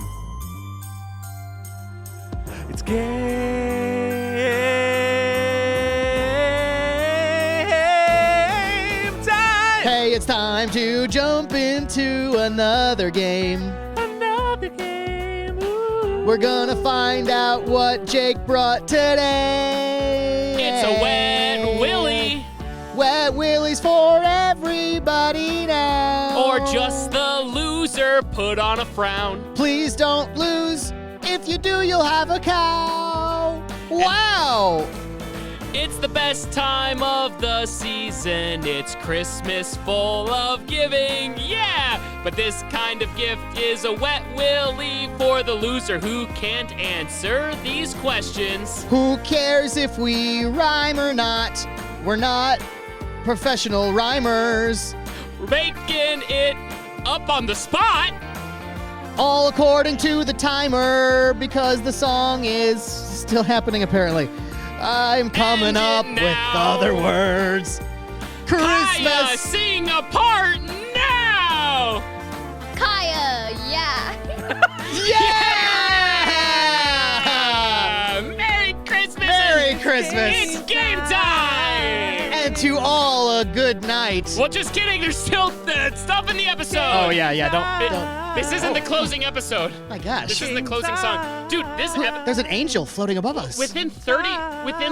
S4: It's game time.
S3: Hey, it's time to jump into another game.
S4: Another game. Ooh.
S3: We're gonna find out what Jake brought today.
S2: It's a wet willy.
S3: Wet willies for everybody now.
S2: Or just the loser put on a frown.
S3: Please don't lose. If you do, you'll have a cow. Wow.
S2: It's the best time of the season. It's Christmas full of giving, yeah! But this kind of gift is a wet willy for the loser who can't answer these questions.
S3: Who cares if we rhyme or not? We're not professional rhymers.
S2: We're making it up on the spot.
S3: All according to the timer, because the song is still happening apparently. I'm coming
S2: End it
S3: up with
S2: now.
S3: other words.
S2: Kaya,
S3: Christmas.
S2: sing a part now!
S1: Kaya, yeah.
S3: Yeah!
S2: Merry Christmas!
S3: Merry Christmas.
S2: It's game time!
S3: And to all a good night.
S2: Well, just kidding. There's still stuff in the episode.
S3: Oh yeah, don't.
S2: This isn't the closing episode.
S3: My gosh.
S2: This isn't the closing song. Dude,
S3: There's an angel floating above us.
S2: within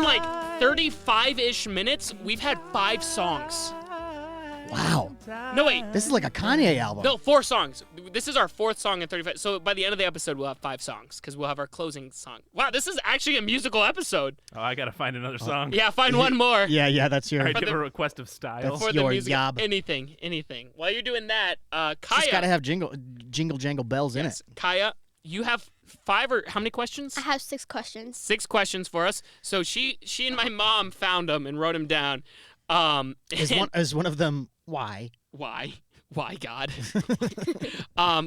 S2: like 35-ish minutes, we've had 5 songs.
S3: Wow.
S2: No, wait.
S3: This is like a Kanye album.
S2: No, 4 songs. This is our 4th song in 35. So by the end of the episode, we'll have 5 songs because we'll have our closing song. Wow, this is actually a musical episode.
S4: Oh, I gotta find another song.
S2: Yeah, find one more.
S3: Yeah, that's your.
S4: All right,
S2: For
S4: give
S2: the-
S4: a request of style.
S3: That's
S2: For the
S3: your
S2: music,
S3: yob.
S2: anything. While you're doing that, Kaya.
S3: Just gotta have jingle jangle bells in it.
S2: Kaya, you have 5 or how many questions?
S1: I have 6 questions.
S2: 6 questions for us. So she and my mom found them and wrote them down.
S3: Is one of them why?
S2: Why, God?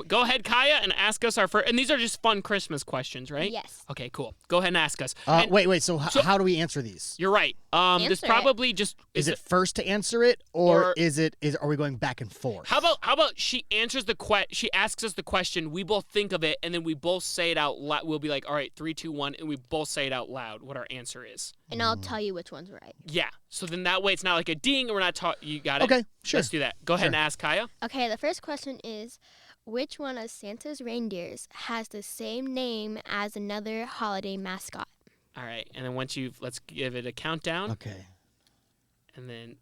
S2: Go ahead, Kaya, and ask us our first. And these are just fun Christmas questions, right?
S1: Yes.
S2: Okay, cool. Go ahead and ask us. And
S3: Wait. So how do we answer these?
S2: You're right. This
S1: Answer it.
S2: probably just
S3: Is it first to answer it, or
S2: or-
S3: are we going back and forth?
S2: How about she answers the she asks us the question, we both think of it, and then we both say it out loud. We'll be like, all right, 3, 2, 1, and we both say it out loud what our answer is.
S1: And I'll tell you which one's right.
S2: Yeah. So then that way it's not like a ding, and we're not taught. You got it.
S3: Okay, sure.
S2: Let's do that. Go ahead and ask Kaya.
S1: Okay, the first question is, which one of Santa's reindeers has the same name as another holiday mascot?
S2: All right, and then let's give it a countdown,
S3: Okay.
S2: and then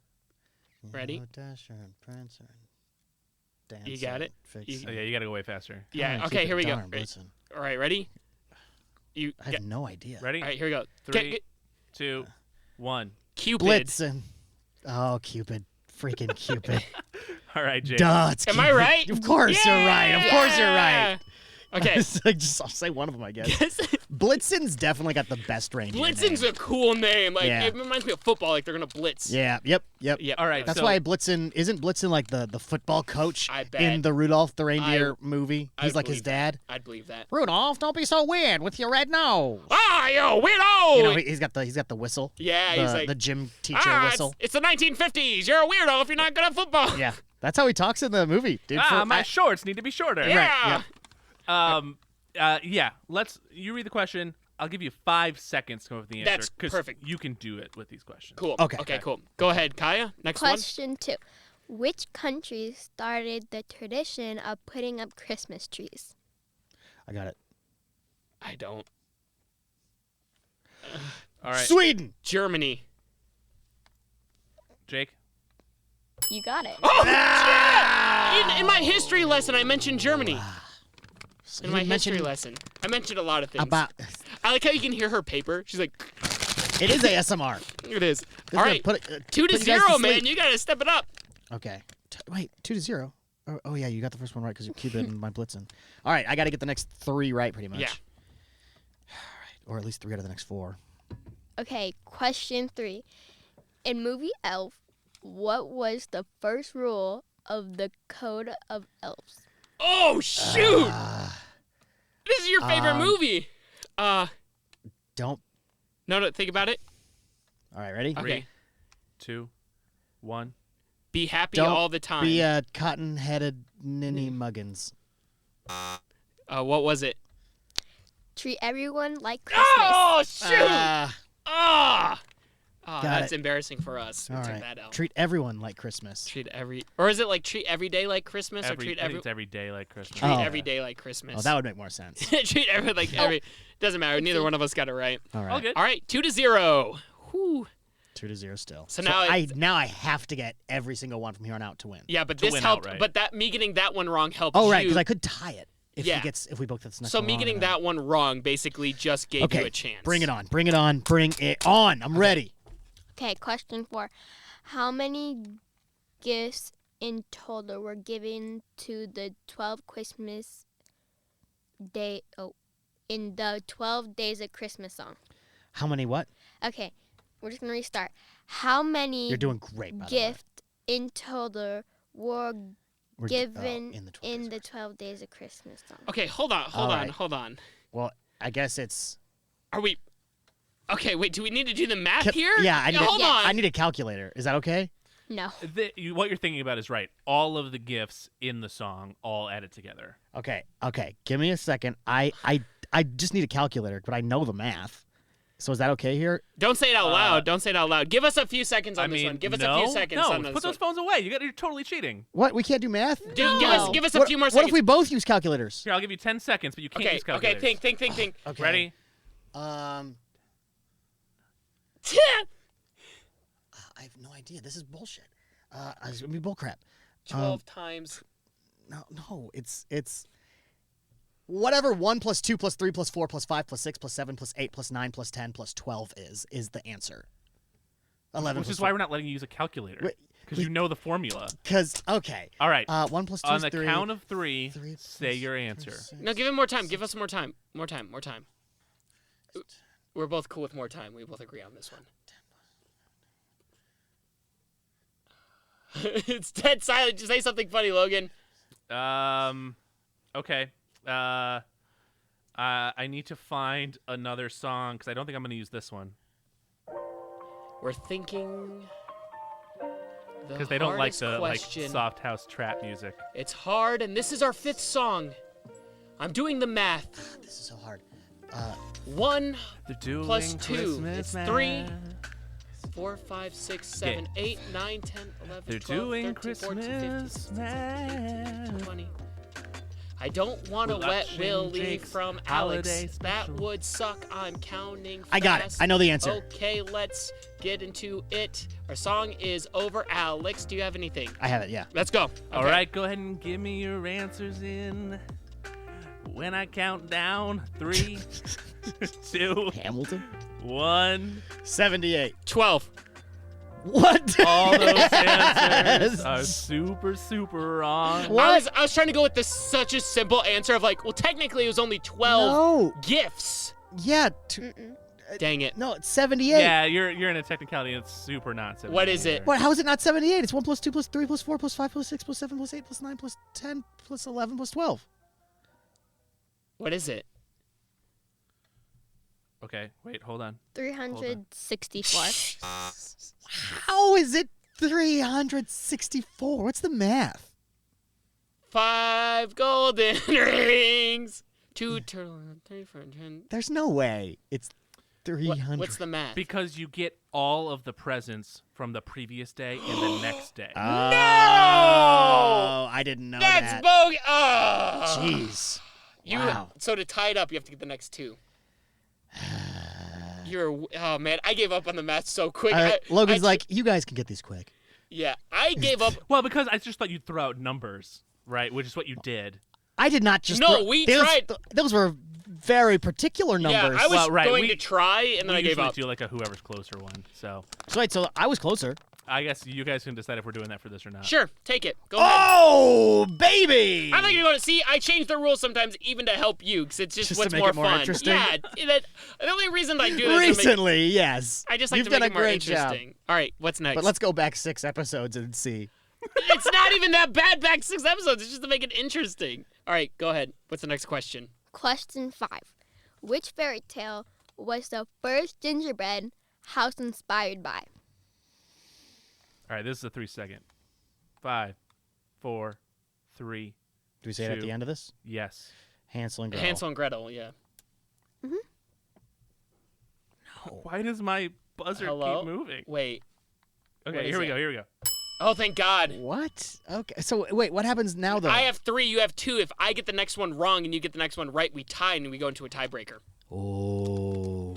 S2: ready?
S3: Dasher and Prancer and Dancer
S2: You got it?
S3: and
S2: You-
S3: Vixen.
S4: Oh, yeah, you gotta go way faster.
S2: Yeah.
S3: Come on,
S2: Okay,
S3: keep
S2: here
S3: it
S2: we go.
S3: darn, Blitzen.
S2: All right, ready?
S3: I have no idea.
S4: Ready?
S2: All right, here we go.
S4: 3, 2, 1.
S2: Cupid.
S3: Blitzen. Oh, Cupid. Freaking Cupid.
S4: All right, Jake.
S3: Duh, it's
S2: Am I
S3: Cupid.
S2: right?
S3: Of course you're right. Of course you're
S2: Yeah.
S3: right.
S2: Okay.
S3: I'll say one of them, I guess. Blitzen's definitely got the best reindeer
S2: Blitzen's
S3: name.
S2: a cool name. Like
S3: Yeah.
S2: it reminds me of football. Like they're gonna blitz.
S3: Yeah. Yep.
S2: Yep.
S4: All right,
S3: That's
S4: so
S3: why Blitzen isn't Blitzen like the football coach
S2: I bet.
S3: in the Rudolph the Reindeer movie.
S2: I
S3: He's like his
S2: believe that.
S3: dad.
S2: I'd believe that.
S3: Rudolph, don't be so weird with your red nose.
S2: Ah, you weirdo!
S3: You know, he's got the whistle.
S2: Yeah,
S3: the,
S2: he's like
S3: the gym teacher whistle.
S2: It's the 1950s. You're a weirdo if you're not good at football.
S3: Yeah, that's how he talks in the movie, dude.
S4: my shorts need to be shorter.
S2: Yeah.
S4: Yeah. You read the question. I'll give you 5 seconds to come up with the answer.
S2: That's
S4: 'cause
S2: perfect.
S4: You can do it with these questions.
S2: Cool.
S3: Okay.
S2: Okay, cool. Go ahead, Kaya. Next
S1: Question 2. Which country started the tradition of putting up Christmas trees?
S3: I got it.
S2: one. I don't.
S4: All right,
S3: Sweden.
S2: Germany.
S4: Jake.
S1: You got it.
S2: Oh, yeah! In my history lesson, I mentioned Germany. In my history lesson, I mentioned a lot of things.
S3: About
S2: I like how you can hear her paper. She's like,
S3: it is ASMR.
S2: it is.
S3: This
S2: All
S3: is
S2: right.
S3: gonna put it,
S2: 2 to
S3: put you guys
S2: 0,
S3: to
S2: man.
S3: sleep.
S2: You gotta step it up.
S3: Okay. Wait, 2-0. Oh yeah, you got the first one right because you're Cupid and my Blitzen. All right, I got to get the next 3 right, pretty much.
S2: Yeah.
S3: All right, or at least 3 out of the next 4.
S1: Okay, question 3. In movie Elf, what was the first rule of the Code of Elves?
S2: Oh, shoot! This is your favorite movie.
S3: Don't.
S2: No, think about it.
S3: All right, ready?
S2: Okay.
S4: 3, 2, 1.
S2: Be happy
S3: Don't
S2: all the time.
S3: be a cotton-headed ninny muggins.
S2: What was it?
S1: Treat everyone like Christmas.
S2: Oh, shoot!
S3: Got
S2: That's
S3: it.
S2: embarrassing for us. We
S3: All
S2: took
S3: right.
S2: that out.
S3: Treat everyone like Christmas.
S2: Or is it like treat every day like Christmas, or
S4: I think it's every day like Christmas.
S2: treat
S3: Oh.
S2: every day like Christmas?
S3: Oh, that would make more sense.
S2: treat every like every. Doesn't matter. Neither one of us got it right.
S3: All right.
S4: All good.
S2: All right, 2-0. Whew.
S3: 2-0 still.
S2: So now
S3: I have to get every single one from here on out to win.
S2: Yeah, but
S4: To
S2: this
S4: win
S2: helped.
S4: outright.
S2: But me getting that one wrong helped.
S3: Oh, right,
S2: you.
S3: because I could tie it if
S2: Yeah.
S3: if we both get this next
S2: So
S3: one
S2: me
S3: wrong,
S2: getting
S3: then-
S2: that one wrong basically just gave
S3: Okay,
S2: you a chance.
S3: bring it on. Bring it on. Bring it on. I'm ready.
S1: Okay, question 4. How many gifts in total were given to the 12 Christmas day? Oh, in the 12 Days of Christmas song.
S3: How many what?
S1: Okay, we're just gonna restart. How many
S3: You're doing great, by the way.
S1: gifts in total were
S3: We're
S1: given
S3: in
S1: the 12 Days of Christmas song?
S2: Okay, hold on.
S3: All right.
S2: Hold on.
S3: Well, I guess it's.
S2: Are we? Okay, wait. Do we need to do the math here?
S3: Yeah,
S2: hold on.
S3: I need a calculator. Is that okay?
S1: No.
S4: What you're thinking about is right. All of the gifts in the song all added together.
S3: Okay. Give me a second. I just need a calculator, but I know the math. So is that okay here?
S2: Don't say it out loud. Don't say it out loud. Give us a few seconds on this one. Give us a few seconds on this
S4: put those phones away. You're totally cheating.
S3: What? We can't do math?
S2: Dude, give us a few more seconds.
S3: What if we both use calculators?
S4: Here, I'll give you 10 seconds, but you can't use calculators.
S2: Okay, think.
S3: Okay.
S4: Ready?
S3: I have no idea. This is bullshit. It's gonna be bullcrap.
S2: 12 times.
S3: No. It's whatever 1 plus 2 plus 3 plus 4 plus 5 plus 6 plus 7 plus 8 plus 9 plus 10 plus 12 is the answer. 11.
S4: Which is why we're not letting you use a calculator. Because you know the formula.
S3: Okay.
S4: All right.
S3: 1 plus 2
S4: On
S3: is
S4: the
S3: 3.
S4: count of 3,
S3: 3
S4: say
S3: plus
S4: your
S3: 3
S4: answer.
S3: plus 6.
S2: No, give him more time. Give us more time. More time. We're both cool with more time. We both agree on this one. It's dead silent. Just say something funny, Logan.
S4: Okay. I need to find another song because I don't think I'm going to use this one.
S2: We're thinking.
S4: Because they don't like the
S2: question.
S4: soft house trap music.
S2: It's hard, and this is our 5th song. I'm doing the math.
S3: This is so hard.
S2: 1
S4: They're doing
S2: plus 2.
S4: Christmas
S2: It's
S4: math.
S2: 3, 4, 5, 6, 7, 8, 9, 10, 11,
S4: They're
S2: 12,
S4: doing
S2: 13, 14, 15,
S4: Christmas
S2: 16, 17, 18,
S4: math.
S2: 19, 20. I don't want to
S4: We're
S2: wet
S4: watching
S2: Willie
S4: Jake's
S2: from
S4: holiday
S2: Alex. That
S4: special.
S2: would suck. I'm counting fast.
S3: I got it. I know the answer.
S2: Okay, let's get into it. Our song is over. Alex, do you have anything?
S3: I have it, yeah.
S2: Let's go.
S4: All
S2: Okay.
S4: right, go ahead and give me your answers in. When I count down 3, 2,
S3: Hamilton?
S4: 1.
S3: 78.
S2: 12.
S3: What?
S4: All those answers are super, super wrong.
S3: What?
S2: I was trying to go with such a simple answer of like, well, technically it was only 12
S3: No.
S2: gifts.
S3: Yeah.
S2: Dang it.
S3: No, it's 78.
S4: Yeah, you're in a technicality. It's super not 78.
S2: What is it?
S3: What? How is it not 78? It's 1 plus 2 plus 3 plus 4 plus 5 plus 6 plus 7 plus 8 plus 9 plus 10 plus 11 plus 12.
S2: What is it?
S4: Okay, wait, hold on.
S1: 364.
S3: How is it 364? What's the math?
S2: 5 golden rings. 2 turtle. 3 for 10.
S3: There's no way. It's 300.
S2: What's the math?
S4: Because you get all of the presents from the previous day and the next day.
S3: Oh, I didn't know
S2: That's
S3: that.
S2: bogus. Oh.
S3: Jeez. Wow.
S2: So to tie it up, you have to get the next 2. Oh man, I gave up on the math so quick.
S3: All right, Logan's like, you guys can get these quick.
S2: Yeah, I gave up.
S4: Well, because I just thought you'd throw out numbers, right? Which is what you did.
S3: I did not just.
S2: No, we tried.
S3: Those were very particular numbers.
S2: Yeah, I was
S4: Well, right,
S2: going to try, and then I gave up.
S4: We usually do like a whoever's closer one. So
S3: So I was closer.
S4: I guess you guys can decide if we're doing that for this or not.
S2: Sure, take it. Go ahead.
S3: Oh, baby!
S2: I think you're going to see. I change the rules sometimes even to help you, because it's just
S3: to
S2: what's
S3: make
S2: more
S3: it more
S2: fun.
S3: interesting?
S2: Yeah, the only reason I do this
S3: Recently,
S2: is
S3: yes.
S2: I just like
S3: You've
S2: to make
S3: done
S2: it
S3: a
S2: more
S3: great job.
S2: interesting. All right, what's next?
S3: But let's go back 6 episodes and see.
S2: It's not even that bad back 6 episodes. It's just to make it interesting. All right, go ahead. What's the next question?
S1: Question 5. Which fairy tale was the first gingerbread house inspired by?
S4: All right, this is a 3-second. 5, 4, 3.
S3: Do we say it at the end of this?
S4: Yes.
S3: Hansel and Gretel.
S2: Hansel and Gretel, yeah.
S1: Mm-hmm.
S4: No. Why does my buzzer keep moving?
S2: Wait.
S4: Okay, here we go.
S2: Oh, thank God.
S3: What? Okay. So wait, what happens now though?
S2: I have 3, you have 2. If I get the next one wrong and you get the next one right, we tie and we go into a tiebreaker.
S3: Oh.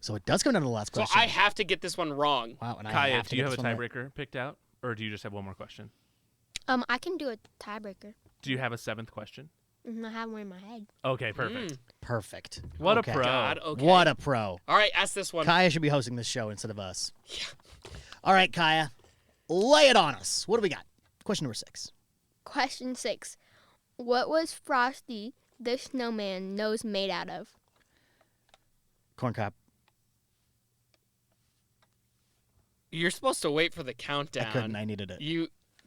S3: So it does come down to the last question.
S2: So I have to get this one wrong.
S3: Wow. And
S4: Kaya, do you have a tiebreaker picked out? Or do you just have one more question?
S1: I can do a tiebreaker.
S4: Do you have a 7th question?
S1: I have one in my head.
S4: Okay, perfect.
S3: Perfect.
S4: What
S3: Okay.
S4: a pro.
S2: God, okay.
S3: What a pro.
S2: All right, ask this one.
S3: Kaya should be hosting this show instead of us. Yeah. All right, Kaya. Lay it on us. What do we got? Question number 6.
S1: Question 6. What was Frosty the Snowman nose made out of?
S3: Corn cob.
S2: You're supposed to wait for the countdown.
S3: I couldn't. I needed it.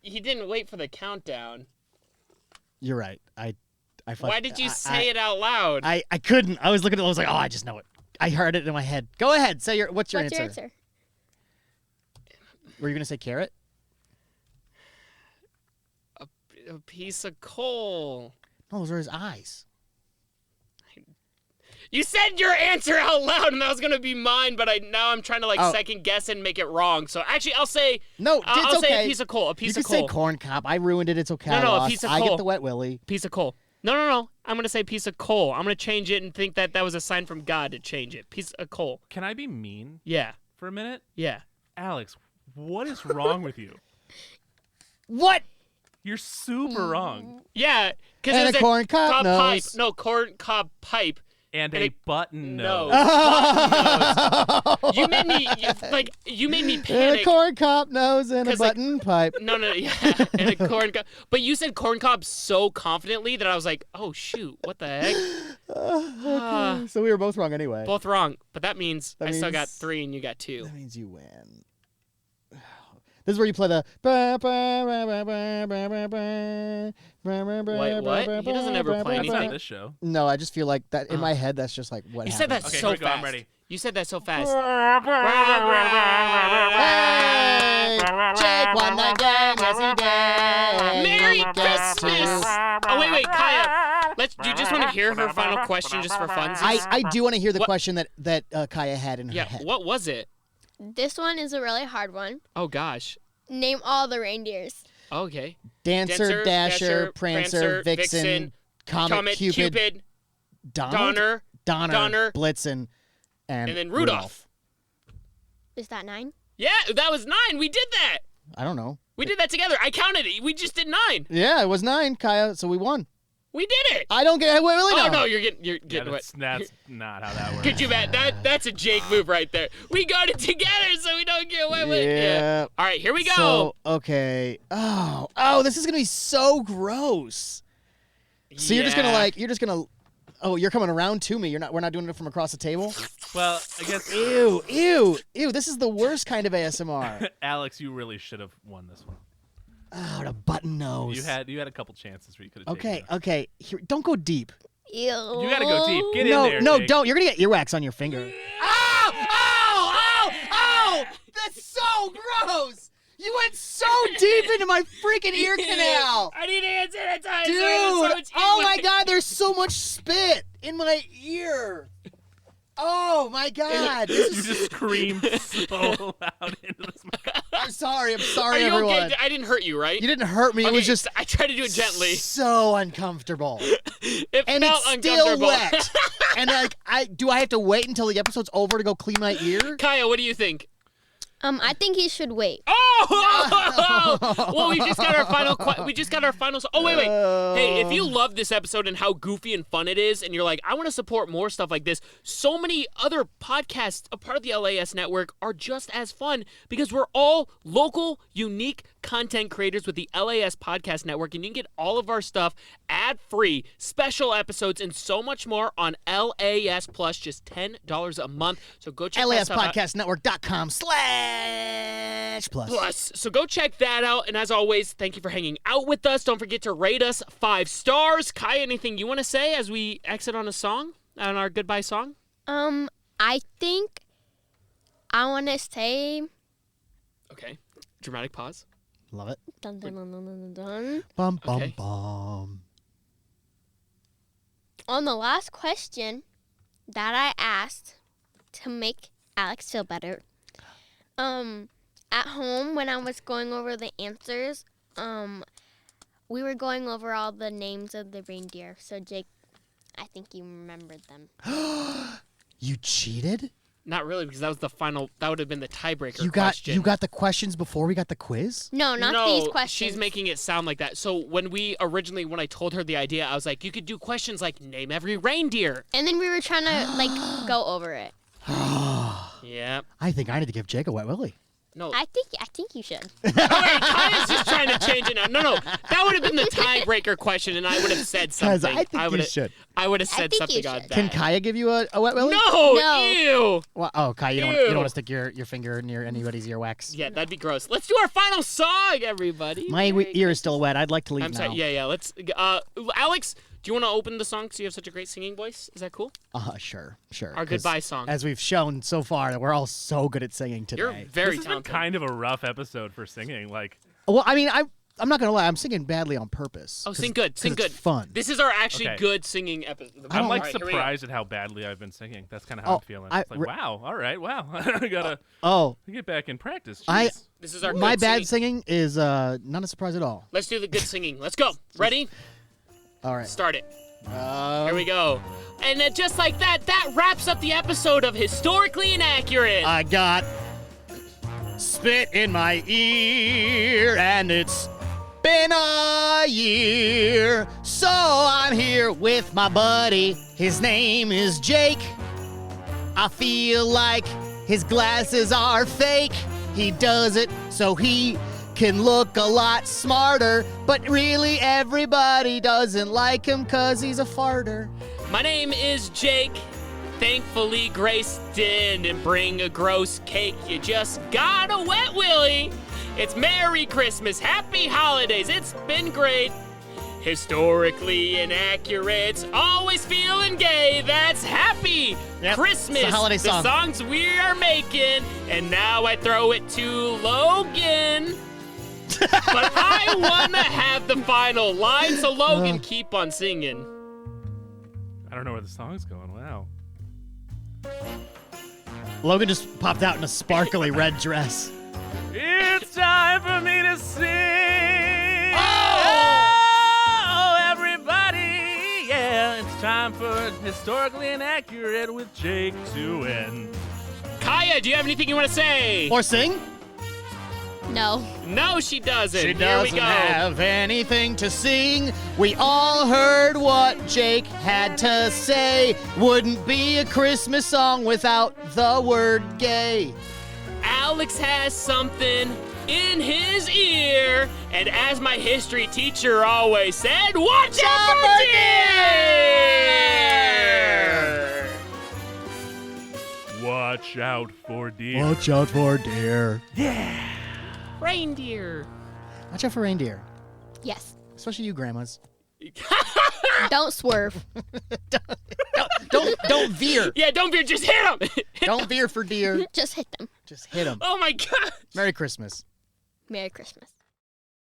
S2: He didn't wait for the countdown.
S3: You're right.
S2: Why did you say it out loud?
S3: I couldn't. I was looking at it. I was like, oh, I just know it. I heard it in my head. Go ahead. Say what's your answer? Were you going to say carrot?
S2: A piece of coal.
S3: No, those are his eyes.
S2: You said your answer out loud, and that was gonna be mine. But now I'm trying to second guess and make it wrong. So actually, I'll say
S3: no.
S2: I'll
S3: okay.
S2: say a piece of coal. A piece of coal.
S3: You can say corn cob. I ruined it. It's okay.
S2: No, a piece of coal.
S3: I get the wet willy.
S2: Piece of coal. No. I'm gonna say piece of coal. I'm gonna change it and think that was a sign from God to change it. Piece of coal.
S4: Can I be mean?
S2: Yeah.
S4: For a minute?
S2: Yeah.
S4: Alex, what is wrong with you?
S3: What?
S4: You're super wrong.
S2: Yeah, because
S3: and
S2: it was
S3: a corn cob nose.
S2: pipe. No, corn cob pipe.
S4: And a button nose.
S2: You made me you made me panic.
S3: And a corn cob nose and a button pipe.
S2: No, yeah, and a corn cob. But you said corn cob so confidently that I was like, oh shoot, what the heck?
S3: Okay. So we were both wrong anyway.
S2: Both wrong, but that means I still got 3 and you got 2.
S3: That means you win. This is where you play the.
S2: Wait, what? He doesn't ever play anything.
S4: That's not this show.
S3: No, I just feel like that in my head. That's just like what
S2: you
S3: happens.
S2: said that
S4: Okay,
S2: so
S4: here we go.
S2: fast.
S4: I'm ready.
S2: You said that so fast.
S3: Hey, Jake won the game. Yes, he did.
S2: Merry Christmas! Oh wait, Kaya. Do you just want to hear her final question just for fun?
S3: I do want to hear the question that Kaya had in her head.
S2: What was it?
S1: This one is a really hard one.
S2: Oh gosh.
S1: Name all the reindeers.
S2: Okay.
S3: Dancer, Dasher, Prancer, Vixen, Comet, Cupid, Donner, Blitzen, and
S2: then Rudolph.
S1: Is that 9?
S2: Yeah, that was 9. We did that.
S3: I don't know.
S2: We did that together. I counted it. We just did 9.
S3: Yeah, it was 9, Kaya, so we won.
S2: We did it.
S3: I don't get really know.
S2: Oh no, you're getting
S4: that's not how that works.
S2: Could you bet that's a Jake move right there. We got it together so we don't get away with it. Yeah. All right, here we go.
S3: So, okay. Oh, this is gonna be so gross. So you're just gonna oh, you're coming around to me. We're not doing it from across the table.
S4: Well, I guess.
S3: Ew. This is the worst kind of ASMR.
S4: Alex, you really should have won this one.
S3: Oh, the button nose.
S4: You had a couple chances where you could have taken it.
S3: Okay. Here, don't go deep.
S1: Ew.
S4: You gotta go deep. Get in there.
S3: No,
S4: Jake.
S3: don't. You're gonna get earwax on your finger. Ow! That's so gross. You went so deep into my freaking ear canal.
S2: I need hands at a time.
S3: Dude, oh my God, there's so much spit in my ear. Oh my God.
S4: You just screamed so loud into this microphone.
S3: I'm sorry,
S2: Are you
S3: everyone.
S2: okay? I didn't hurt you, right?
S3: You didn't hurt me.
S2: Okay,
S3: It was just
S2: I tried to do it gently.
S3: so uncomfortable.
S2: It
S3: And
S2: felt
S3: it's still
S2: uncomfortable.
S3: wet. And I have to wait until the episode's over to go clean my ear?
S2: Kaya, what do you think?
S1: I think he should wait.
S2: Oh! Well, we just got our final. Oh wait. Hey, if you love this episode and how goofy and fun it is, and you're like, I want to support more stuff like this, so many other podcasts, a part of the LAS network, are just as fun because we're all local, unique content creators with the LAS Podcast Network, and you can get all of our stuff ad-free, special episodes, and so much more on LAS Plus, just $10 a month. So go check that stuff out.
S3: LASpodcastnetwork.com/plus.
S2: So go check that out. And as always, thank you for hanging out with us. Don't forget to rate us 5 stars. Kai, anything you want to say as we exit on a song, on our goodbye song?
S1: I think I want to say...
S2: Okay. Dramatic pause.
S3: Love it.
S1: Dun, dun, dun, dun, dun, dun.
S3: Bum, bum,
S2: Okay.
S3: bum.
S1: On the last question that I asked to make Alex feel better, at home when I was going over the answers, we were going over all the names of the reindeer. So Jake, I think you remembered them.
S3: You cheated?
S2: Not really, because that was the final. That would have been the tiebreaker
S3: You got
S2: question.
S3: the questions before we got the quiz?
S1: No, not these questions.
S2: She's making it sound like that. So when I told her the idea, I was like, you could do questions like name every reindeer.
S1: And then we were trying to go over it.
S2: Yeah.
S3: I think I need to give Jake a wet willy.
S2: No.
S1: I think you should.
S2: Oh, wait, Kaya's just trying to change it now. No. That would have been the tiebreaker question, and I would have said something.
S3: Guys, I think you should.
S2: I would have said
S1: think
S2: something
S1: you
S2: on
S1: should.
S2: that.
S3: Can Kaya give you a wet willy?
S2: No. Ew.
S3: Well, oh, Kaya, you don't want to stick your finger near anybody's earwax?
S2: Yeah, that'd be gross. Let's do our final song, everybody.
S3: My ear is still wet. I'd like to leave
S2: I'm
S3: now.
S2: sorry. Yeah. Let's. Alex, do you want to open the song because you have such a great singing voice? Is that cool?
S3: Sure.
S2: Our
S3: 'Cause
S2: goodbye song.
S3: As we've shown so far, we're all so good at singing today.
S2: You're very
S4: This has been
S2: talented.
S4: kind of a rough episode for singing. Like,
S3: Well, I mean, I'm not gonna lie. I'm singing badly on purpose.
S2: Oh, sing good. Sing good.
S3: It's fun.
S2: This is our actually
S4: Okay.
S2: good singing episode.
S4: I'm like
S2: Alright, here we go.
S4: surprised at how badly I've been singing. That's kind of how I'm feeling. It's like, wow, all right, wow. I gotta get back in practice. Jeez.
S2: This is our
S3: my
S2: good
S3: bad
S2: singing.
S3: singing is not a surprise at all.
S2: Let's do the good singing. Let's go. Ready?
S3: All right.
S2: Start it. Here we go. And just like that, that wraps up the episode of Historically Inaccurate.
S3: I got spit in my ear, and it's been a year. So I'm here with my buddy. His name is Jake. I feel like his glasses are fake. He does it so he can look a lot smarter, but really everybody doesn't like him 'cause he's a farter.
S2: My name is Jake. Thankfully, Grace didn't bring a gross cake. You just got a wet willy. It's Merry Christmas, Happy Holidays. It's been great. Historically inaccurate, always feeling gay. That's Happy Christmas.
S3: it's a holiday song.
S2: The songs we are making, and now I throw it to Logan. But I want to have the final line, so Logan, keep on singing.
S4: I don't know where the song's going. Wow.
S3: Logan just popped out in a sparkly red dress.
S4: It's time for me to sing.
S2: Oh,
S4: everybody, yeah. It's time for Historically Inaccurate with Jake to end.
S2: Kaya, do you have anything you want to say?
S3: Or sing?
S1: No.
S2: No, she doesn't.
S3: She
S2: Here
S3: doesn't
S2: we go.
S3: have anything to sing. We all heard what Jake had to say. Wouldn't be a Christmas song without the word gay.
S2: Alex has something in his ear, and as my history teacher always said, watch out for deer!
S4: Watch out for deer.
S3: Watch out for deer.
S4: Yeah.
S2: Reindeer.
S3: Watch out for reindeer.
S1: Yes.
S3: Especially you grandmas.
S1: Don't swerve.
S3: Don't veer.
S2: Yeah, don't veer, just hit him!
S3: Don't veer for deer.
S1: Just hit them.
S3: Just hit them.
S2: Oh my god!
S3: Merry Christmas.
S1: Merry Christmas.